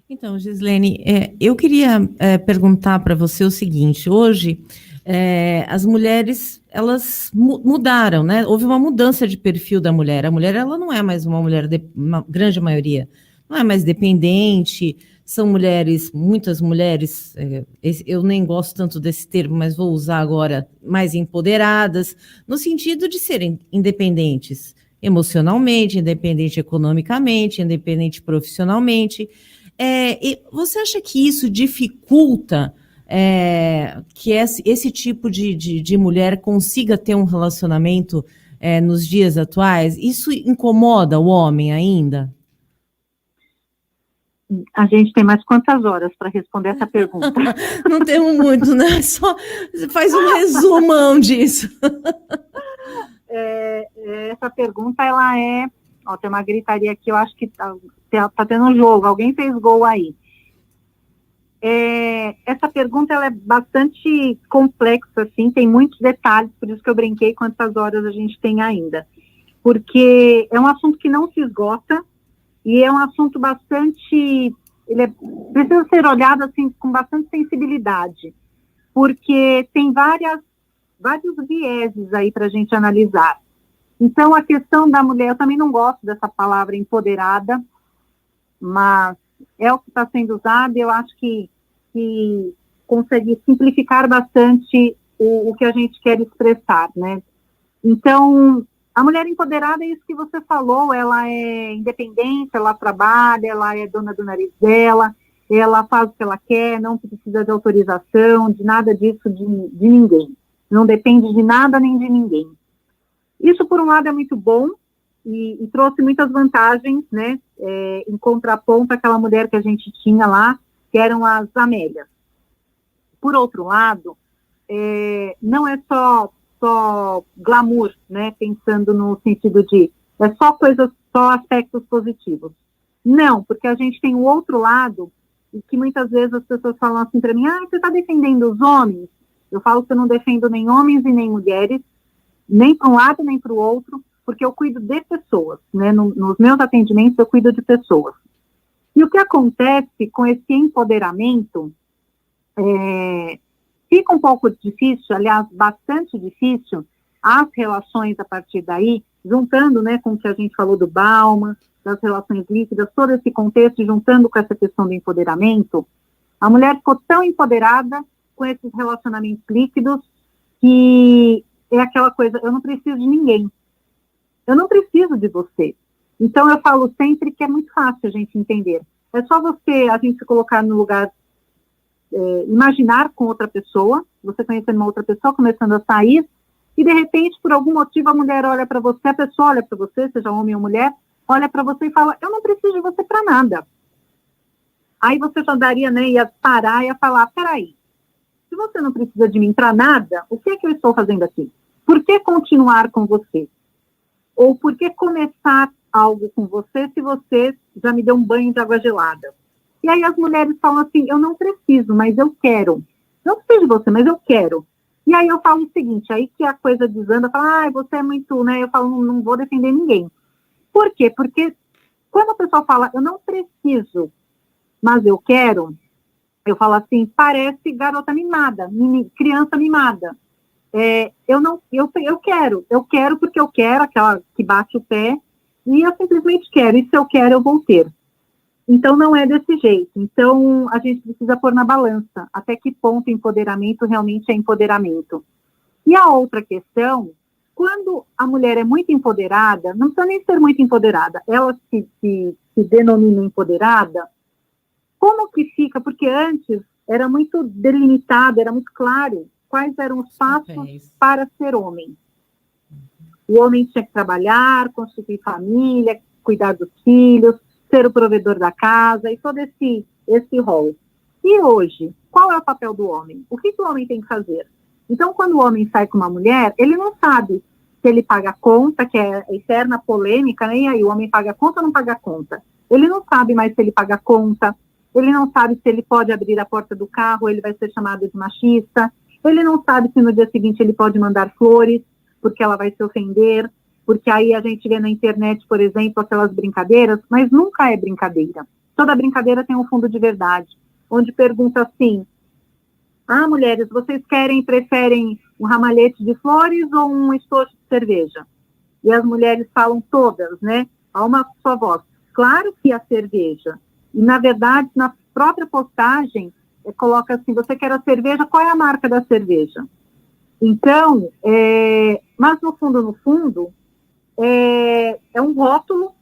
Então, Gislene, eu queria perguntar para você o seguinte, hoje as mulheres, elas mudaram, né? Houve uma mudança de perfil da mulher. A mulher, ela não é mais uma mulher, uma grande maioria, não é mais dependente, são mulheres, muitas mulheres, eu nem gosto tanto desse termo, mas vou usar agora, mais empoderadas, no sentido de serem independentes emocionalmente, independente economicamente, independente profissionalmente. E você acha que isso dificulta que esse tipo de mulher consiga ter um relacionamento nos dias atuais? Isso incomoda o homem ainda? A gente tem mais quantas horas para responder essa pergunta? Não temos muito, né? Só faz um resumão disso. Essa pergunta, ela é... Ó, tem uma gritaria aqui, eu acho que tá tendo um jogo, alguém fez gol aí. Essa pergunta, ela é bastante complexa, assim, tem muitos detalhes, por isso que eu brinquei quantas horas a gente tem ainda. Porque é um assunto que não se esgota, e é um assunto bastante... precisa ser olhado, assim, com bastante sensibilidade, porque tem vários vieses aí para a gente analisar. Então, a questão da mulher, eu também não gosto dessa palavra empoderada, mas é o que está sendo usado, e eu acho que consegue simplificar bastante o que a gente quer expressar, né? Então, a mulher empoderada é isso que você falou, ela é independente, ela trabalha, ela é dona do nariz dela, ela faz o que ela quer, não precisa de autorização, de nada disso, de ninguém. Não depende de nada nem de ninguém. Isso, por um lado, é muito bom e trouxe muitas vantagens, né, em contraponto àquela mulher que a gente tinha lá, que eram as Amélias. Por outro lado, não é só glamour, né, pensando no sentido de só aspectos positivos. Não, porque a gente tem o outro lado, e que muitas vezes as pessoas falam assim para mim, você está defendendo os homens? Eu falo que eu não defendo nem homens e nem mulheres, nem para um lado nem para o outro, porque eu cuido de pessoas, né? Nos meus atendimentos eu cuido de pessoas. E o que acontece com esse empoderamento fica um pouco difícil, aliás, bastante difícil, as relações a partir daí, juntando, né, com o que a gente falou do Bauman, das relações líquidas, todo esse contexto, juntando com essa questão do empoderamento, a mulher ficou tão empoderada com esses relacionamentos líquidos que é aquela coisa, eu não preciso de ninguém, eu não preciso de você. Então eu falo sempre que é muito fácil a gente entender, é só a gente se colocar no lugar, imaginar com outra pessoa, você conhecendo uma outra pessoa, começando a sair, e de repente, por algum motivo, a mulher olha para você, a pessoa olha para você, seja homem ou mulher, olha para você e fala, eu não preciso de você para nada. Aí você já daria, né, ia parar e ia falar, peraí, se você não precisa de mim para nada, o que é que eu estou fazendo aqui? Por que continuar com você? Ou por que começar algo com você se você já me deu um banho de água gelada? E aí as mulheres falam assim, eu não preciso, mas eu quero. Não preciso de você, mas eu quero. E aí eu falo o seguinte, aí que a coisa desanda, fala, você é muito, né? Eu falo, não vou defender ninguém. Por quê? Porque quando a pessoa fala, eu não preciso, mas eu quero, eu falo assim, parece garota mimada, criança mimada. Eu quero porque eu quero, aquela que bate o pé, e eu simplesmente quero, e se eu quero, eu vou ter. Então, não é desse jeito. Então, a gente precisa pôr na balança até que ponto empoderamento realmente é empoderamento. E a outra questão, quando a mulher é muito empoderada, não precisa nem ser muito empoderada, ela se denomina empoderada, como que fica? Porque antes era muito delimitado, era muito claro quais eram os passos para ser homem. O homem tinha que trabalhar, constituir família, cuidar dos filhos, ser o provedor da casa e todo esse rol. E hoje, qual é o papel do homem? O que o homem tem que fazer? Então, quando o homem sai com uma mulher, ele não sabe se ele paga a conta, que é a eterna polêmica, né? E aí, o homem paga a conta ou não paga a conta? Ele não sabe mais se ele paga a conta, ele não sabe se ele pode abrir a porta do carro, ele vai ser chamado de machista, ele não sabe se no dia seguinte ele pode mandar flores, porque ela vai se ofender, porque aí a gente vê na internet, por exemplo, aquelas brincadeiras, mas nunca é brincadeira. Toda brincadeira tem um fundo de verdade, onde pergunta assim, mulheres, vocês preferem um ramalhete de flores ou um estojo de cerveja? E as mulheres falam todas, né, a uma só voz, claro que a cerveja. E, na verdade, na própria postagem, coloca assim, você quer a cerveja, qual é a marca da cerveja? Então, mas no fundo, é um rótulo,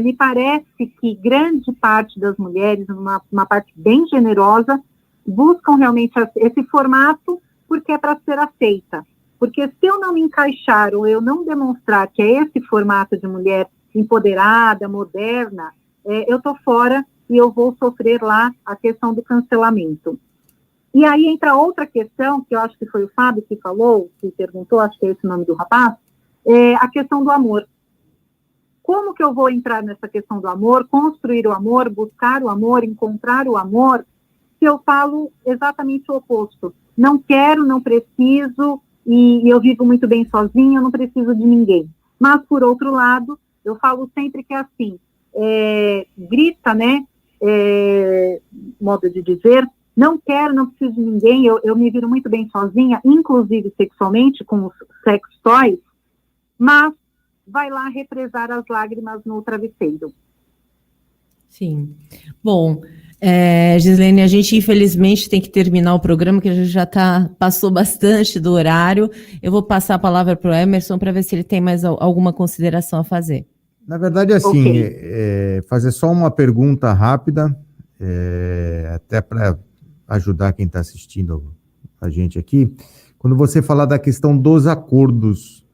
me parece que grande parte das mulheres, uma parte bem generosa, buscam realmente esse formato porque é para ser aceita. Porque se eu não me encaixar ou eu não demonstrar que é esse formato de mulher empoderada, moderna, eu estou fora e eu vou sofrer lá a questão do cancelamento. E aí entra outra questão, que eu acho que foi o Fábio que falou, que perguntou, acho que é esse o nome do rapaz, a questão do amor. Como que eu vou entrar nessa questão do amor, construir o amor, buscar o amor, encontrar o amor, se eu falo exatamente o oposto? Não quero, não preciso, e eu vivo muito bem sozinha, eu não preciso de ninguém. Mas, por outro lado, eu falo sempre que é assim, grita, né, modo de dizer, não quero, não preciso de ninguém, eu me viro muito bem sozinha, inclusive sexualmente, com os sex toys, mas vai lá represar as lágrimas no travesseiro. Sim. Bom, Gislene, a gente infelizmente tem que terminar o programa, que a gente já passou bastante do horário. Eu vou passar a palavra para o Emerson para ver se ele tem mais alguma consideração a fazer. Na verdade, assim, fazer só uma pergunta rápida, até para ajudar quem está assistindo a gente aqui. Quando você falar da questão dos acordos,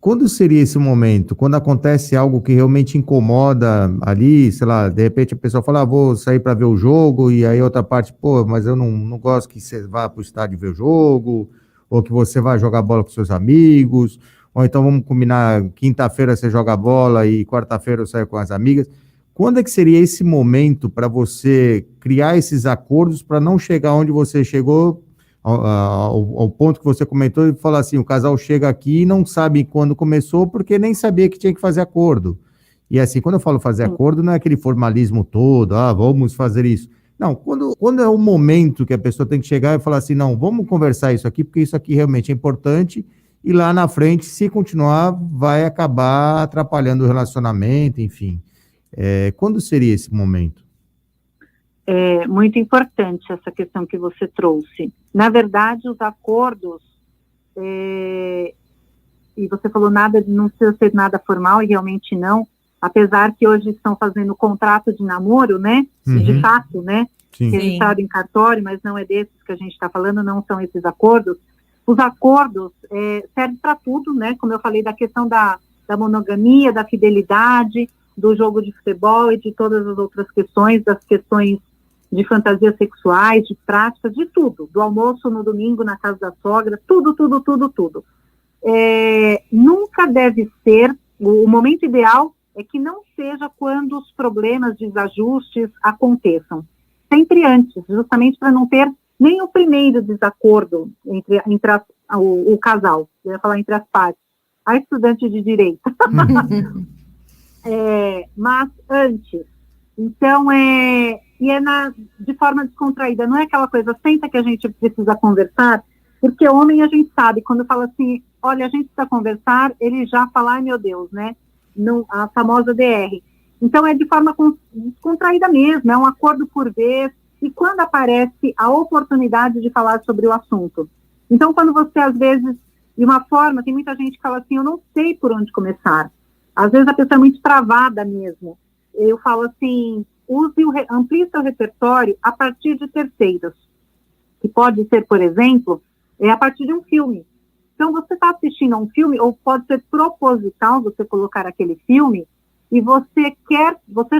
quando seria esse momento? Quando acontece algo que realmente incomoda ali, sei lá, de repente a pessoa fala, vou sair para ver o jogo, e aí outra parte, pô, mas eu não gosto que você vá para o estádio ver o jogo, ou que você vá jogar bola com seus amigos, ou então vamos combinar, quinta-feira você joga bola e quarta-feira eu saio com as amigas. Quando é que seria esse momento para você criar esses acordos para não chegar onde você chegou, ao ponto que você comentou, e falar assim, o casal chega aqui e não sabe quando começou, porque nem sabia que tinha que fazer acordo. E assim, quando eu falo fazer acordo, não é aquele formalismo todo, vamos fazer isso. Não, quando é o momento que a pessoa tem que chegar e falar assim, não, vamos conversar isso aqui, porque isso aqui realmente é importante, e lá na frente, se continuar, vai acabar atrapalhando o relacionamento, enfim. Quando seria esse momento? É muito importante essa questão que você trouxe. Na verdade, os acordos, e você falou não precisa ser nada formal, e realmente não, apesar que hoje estão fazendo contrato de namoro, né, de fato, né, registrado em cartório, mas não é desses que a gente está falando, não são esses acordos. Os acordos servem para tudo, né, como eu falei da questão da monogamia, da fidelidade, do jogo de futebol e de todas as outras questões, das questões de fantasias sexuais, de práticas, de tudo, do almoço no domingo na casa da sogra, tudo. Nunca deve ser, o momento ideal é que não seja quando os problemas, desajustes aconteçam, sempre antes, justamente para não ter nem o primeiro desacordo entre o casal, eu ia falar entre as partes, a estudante de direito, mas antes. Então, de forma descontraída, não é aquela coisa, senta que a gente precisa conversar, porque homem a gente sabe, quando fala assim, olha, a gente precisa conversar, ele já fala, ai meu Deus, né, não, a famosa DR. Então, é de forma descontraída mesmo, é um acordo por vez, e quando aparece a oportunidade de falar sobre o assunto. Então, quando você, às vezes, de uma forma, tem muita gente que fala assim, eu não sei por onde começar. Às vezes a pessoa é muito travada mesmo. Eu falo assim, amplie seu repertório a partir de terceiros, que pode ser, por exemplo, a partir de um filme. Então, você está assistindo a um filme, ou pode ser proposital você colocar aquele filme, e você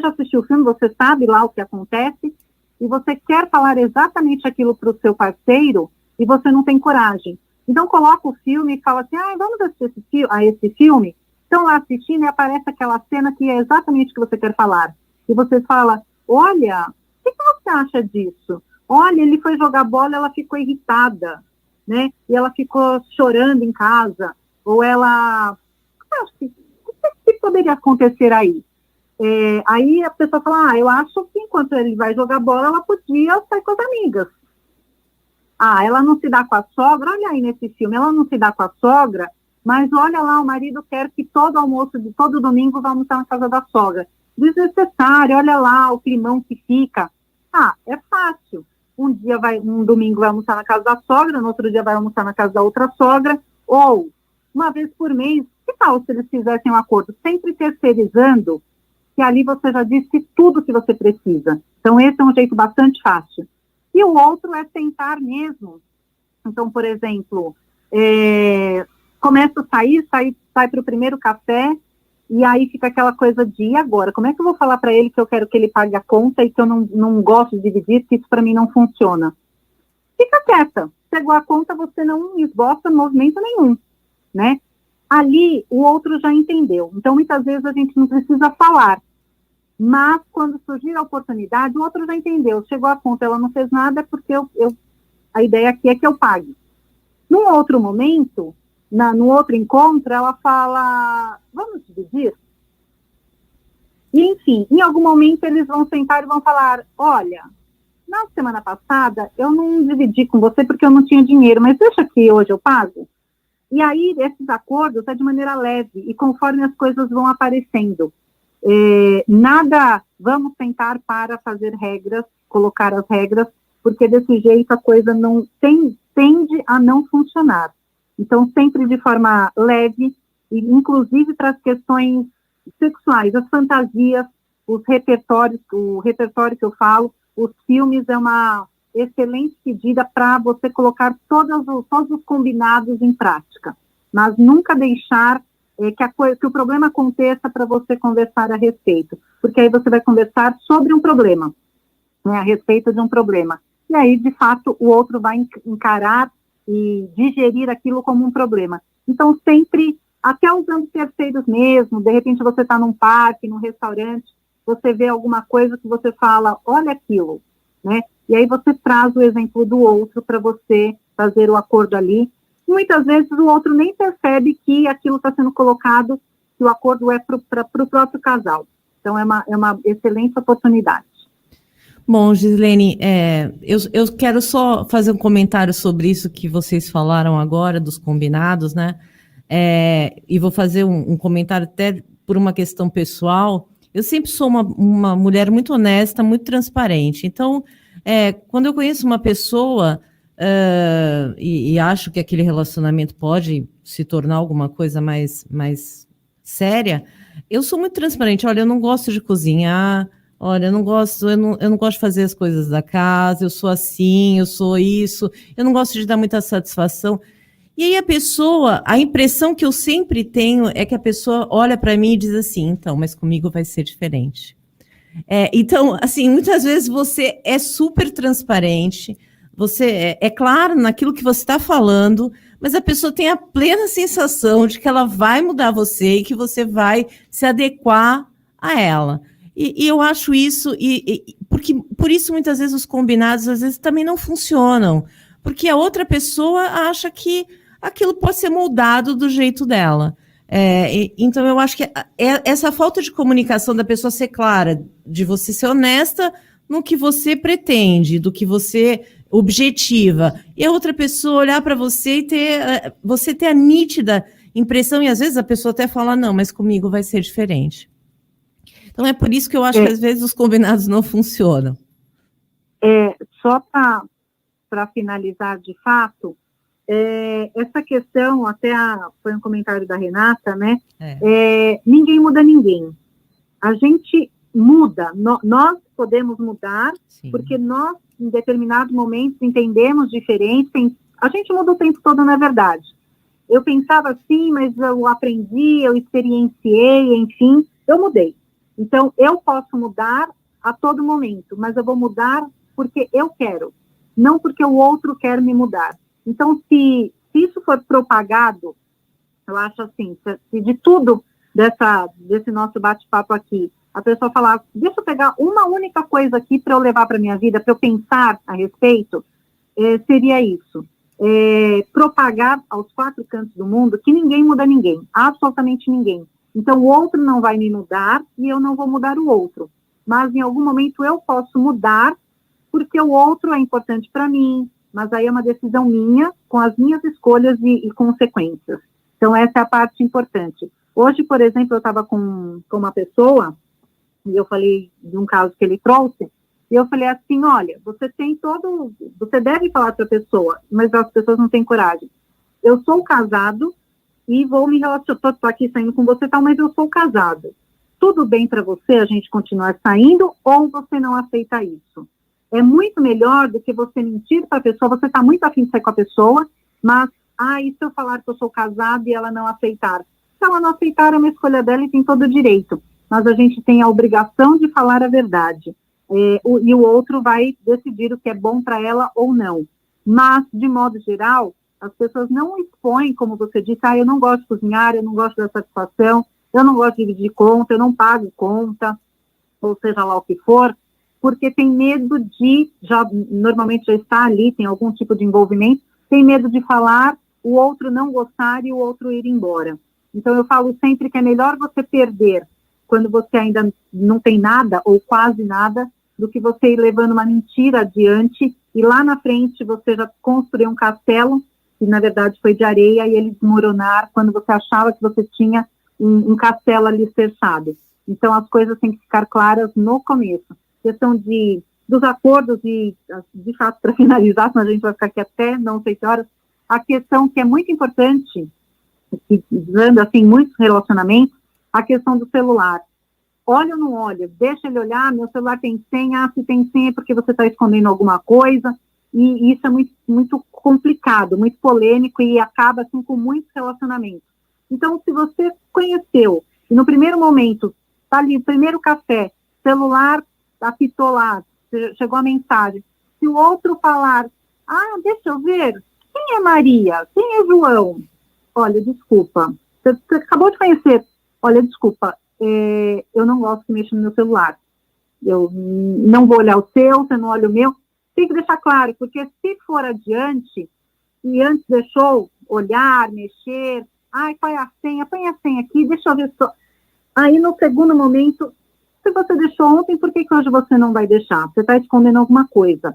já assistiu o filme, você sabe lá o que acontece, e você quer falar exatamente aquilo para o seu parceiro, e você não tem coragem. Então, coloca o filme e fala assim, vamos assistir esse filme? Estão lá assistindo e aparece aquela cena que é exatamente o que você quer falar. E você fala, olha, o que você acha disso? Olha, ele foi jogar bola, ela ficou irritada, né? E ela ficou chorando em casa. Ou ela... O que poderia acontecer aí? Aí a pessoa fala, eu acho que enquanto ele vai jogar bola, ela podia sair com as amigas. Ela não se dá com a sogra, olha aí nesse filme, ela não se dá com a sogra, mas olha lá, o marido quer que todo almoço de todo domingo vá almoçar na casa da sogra. Desnecessário, olha lá o climão que fica. É fácil. Um domingo vai almoçar na casa da sogra, no outro dia vai almoçar na casa da outra sogra, ou uma vez por mês, que tal se eles fizessem um acordo, sempre terceirizando, que ali você já disse tudo que você precisa. Então, esse é um jeito bastante fácil. E o outro é sentar mesmo. Então, por exemplo, começa a sai para o primeiro café, e aí fica aquela coisa de, e agora? Como é que eu vou falar para ele que eu quero que ele pague a conta e que eu não gosto de dividir, que isso para mim não funciona? Fica quieta. Chegou a conta, você não esboça movimento nenhum, né? Ali, o outro já entendeu. Então, muitas vezes a gente não precisa falar. Mas, quando surgir a oportunidade, o outro já entendeu. Chegou a conta, ela não fez nada, é porque a ideia aqui é que eu pague. Num outro momento, no outro encontro, ela fala, vamos dividir? E, enfim, em algum momento eles vão sentar e vão falar, olha, na semana passada eu não dividi com você porque eu não tinha dinheiro, mas deixa que hoje eu pago. E aí, esses acordos é de maneira leve, e conforme as coisas vão aparecendo. Vamos sentar para fazer regras, colocar as regras, porque desse jeito a coisa não tende a não funcionar. Então, sempre de forma leve, e inclusive para as questões sexuais, as fantasias, os repertórios, o repertório que eu falo, os filmes é uma excelente pedida para você colocar todos os combinados em prática, mas nunca deixar que o problema aconteça para você conversar a respeito, porque aí você vai conversar sobre um problema, né, a respeito de um problema, e aí, de fato, o outro vai encarar e digerir aquilo como um problema. Então, sempre, até usando terceiros mesmo, de repente você está num parque, num restaurante, você vê alguma coisa que você fala, olha aquilo, né, e aí você traz o exemplo do outro para você fazer o acordo ali. Muitas vezes o outro nem percebe que aquilo está sendo colocado, que o acordo é para o próprio casal. Então, é uma excelente oportunidade. Bom, Gislene, eu quero só fazer um comentário sobre isso que vocês falaram agora, dos combinados, né? E vou fazer um comentário até por uma questão pessoal. Eu sempre sou uma mulher muito honesta, muito transparente. Então, quando eu conheço uma pessoa... e acho que aquele relacionamento pode se tornar alguma coisa mais séria, eu sou muito transparente. Olha, eu não gosto de cozinhar, olha, eu não gosto de fazer as coisas da casa, eu sou assim, eu sou isso, eu não gosto de dar muita satisfação. E aí a impressão que eu sempre tenho é que a pessoa olha para mim e diz assim, então, mas comigo vai ser diferente. Então, assim, muitas vezes você é super transparente, você é claro naquilo que você está falando, mas a pessoa tem a plena sensação de que ela vai mudar você e que você vai se adequar a ela. E eu acho isso, porque por isso muitas vezes os combinados às vezes também não funcionam, porque a outra pessoa acha que aquilo pode ser moldado do jeito dela. Então eu acho que essa falta de comunicação da pessoa ser clara, de você ser honesta no que você pretende, do que você objetiva, e a outra pessoa olhar para você e você ter a nítida impressão, e às vezes a pessoa até fala, não, mas comigo vai ser diferente. Então é por isso que eu acho que às vezes os combinados não funcionam. Só para finalizar de fato, essa questão, foi um comentário da Renata, né? Ninguém muda ninguém. A gente muda, nós podemos mudar, sim, porque nós, em determinados momentos, entendemos diferente, a gente muda o tempo todo, na verdade. Eu pensava assim, mas eu aprendi, eu experienciei, enfim, eu mudei. Então, eu posso mudar a todo momento, mas eu vou mudar porque eu quero, não porque o outro quer me mudar. Então, se isso for propagado, eu acho assim, se de tudo desse nosso bate-papo aqui, a pessoa falar, deixa eu pegar uma única coisa aqui para eu levar para a minha vida, para eu pensar a respeito, seria isso. Propagar aos 4 cantos do mundo que ninguém muda ninguém, absolutamente ninguém. Então, o outro não vai me mudar e eu não vou mudar o outro. Mas, em algum momento, eu posso mudar porque o outro é importante para mim, mas aí é uma decisão minha, com as minhas escolhas e consequências. Então, essa é a parte importante. Hoje, por exemplo, eu estava com uma pessoa, e eu falei de um caso que ele trouxe, e eu falei assim, olha, você deve falar para a pessoa, mas as pessoas não têm coragem. Eu sou casado e vou me relacionar, estou aqui saindo com você, tal, mas eu sou casado. Tudo bem para você a gente continuar saindo ou você não aceita isso? É muito melhor do que você mentir para a pessoa, você está muito afim de sair com a pessoa, mas, e se eu falar que eu sou casado e ela não aceitar? se ela não aceitar, é uma escolha dela e tem todo o direito. Mas a gente tem a obrigação de falar a verdade. E o outro vai decidir o que é bom para ela ou não. Mas, de modo geral, as pessoas não expõem, como você disse, eu não gosto de cozinhar, eu não gosto da satisfação, eu não gosto de dividir conta, eu não pago conta, ou seja lá o que for, porque tem medo de, normalmente já está ali, tem algum tipo de envolvimento, tem medo de falar, o outro não gostar e o outro ir embora. Então, eu falo sempre que é melhor você perder quando você ainda não tem nada, ou quase nada, do que você ir levando uma mentira adiante e lá na frente você já construiu um castelo, que na verdade foi de areia, e ele desmoronar quando você achava que você tinha um castelo alicerçado. Então, as coisas têm que ficar claras no começo. Questão dos acordos, e de fato, para finalizar, senão a gente vai ficar aqui até não sei que horas, a questão que é muito importante, dando assim muitos relacionamentos, a questão do celular. Olha ou não olha, deixa ele olhar, meu celular tem senha, se tem senha é porque você está escondendo alguma coisa, e isso é muito, muito complicado, muito polêmico e acaba assim com muitos relacionamentos. Então, se você conheceu, e no primeiro momento, tá ali, primeiro café, celular apitou lá, chegou a mensagem, se o outro falar, deixa eu ver, quem é Maria? Quem é João? Olha, desculpa, você acabou de conhecer, olha, desculpa, eu não gosto que mexa no meu celular. Eu não vou olhar o seu, você não olha o meu. Tem que deixar claro, porque se for adiante, e antes deixou olhar, mexer, qual é a senha? Põe a senha aqui, deixa eu ver só. Aí no segundo momento, se você deixou ontem, por que hoje você não vai deixar? Você está escondendo alguma coisa.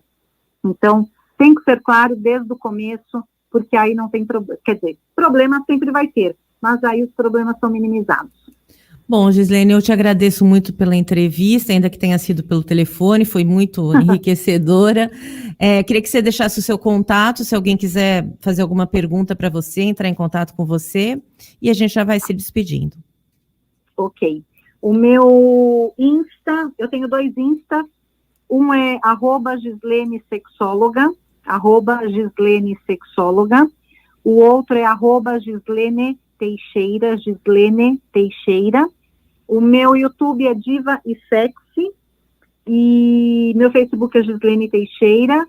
Então, tem que ser claro desde o começo, porque aí não tem problema. Quer dizer, problema sempre vai ter, mas aí os problemas são minimizados. Bom, Gislene, eu te agradeço muito pela entrevista, ainda que tenha sido pelo telefone, foi muito enriquecedora. Queria que você deixasse o seu contato, se alguém quiser fazer alguma pergunta para você, entrar em contato com você, e a gente já vai se despedindo. Ok. O meu Insta, eu tenho 2 Instas, um é @GisleneSexóloga, @GisleneSexóloga, o outro é @Gislene Teixeira, Gislene Teixeira. O meu YouTube é Diva e Sexy, e meu Facebook é Gislene Teixeira.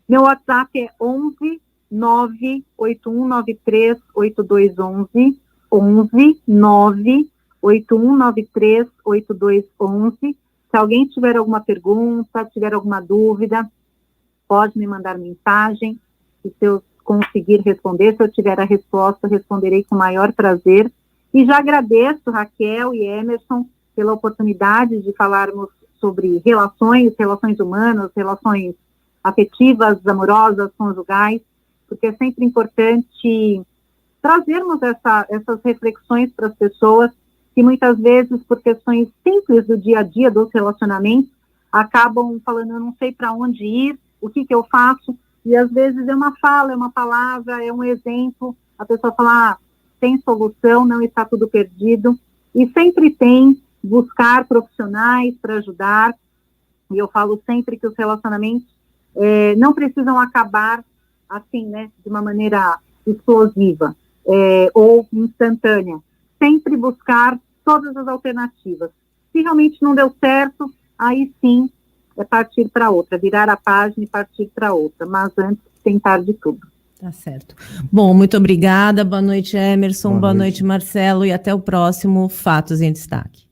Meu WhatsApp é 11 98193 8211, 11 98193 8211. Se alguém tiver alguma pergunta, tiver alguma dúvida, pode me mandar mensagem, e se eu conseguir responder, se eu tiver a resposta, responderei com o maior prazer. E já agradeço, Raquel e Emerson, pela oportunidade de falarmos sobre relações humanas, relações afetivas, amorosas, conjugais, porque é sempre importante trazermos essas reflexões para as pessoas que muitas vezes, por questões simples do dia a dia dos relacionamentos, acabam falando, eu não sei para onde ir, o que eu faço, e às vezes é uma fala, é uma palavra, é um exemplo, a pessoa fala, tem solução, não está tudo perdido, e sempre tem, buscar profissionais para ajudar, e eu falo sempre que os relacionamentos não precisam acabar assim, né, de uma maneira explosiva ou instantânea, sempre buscar todas as alternativas. Se realmente não deu certo, aí sim é partir para outra, virar a página e partir para outra, mas antes tentar de tudo. Tá certo. Bom, muito obrigada, boa noite, Emerson, boa noite, Marcelo, e até o próximo Fatos em Destaque.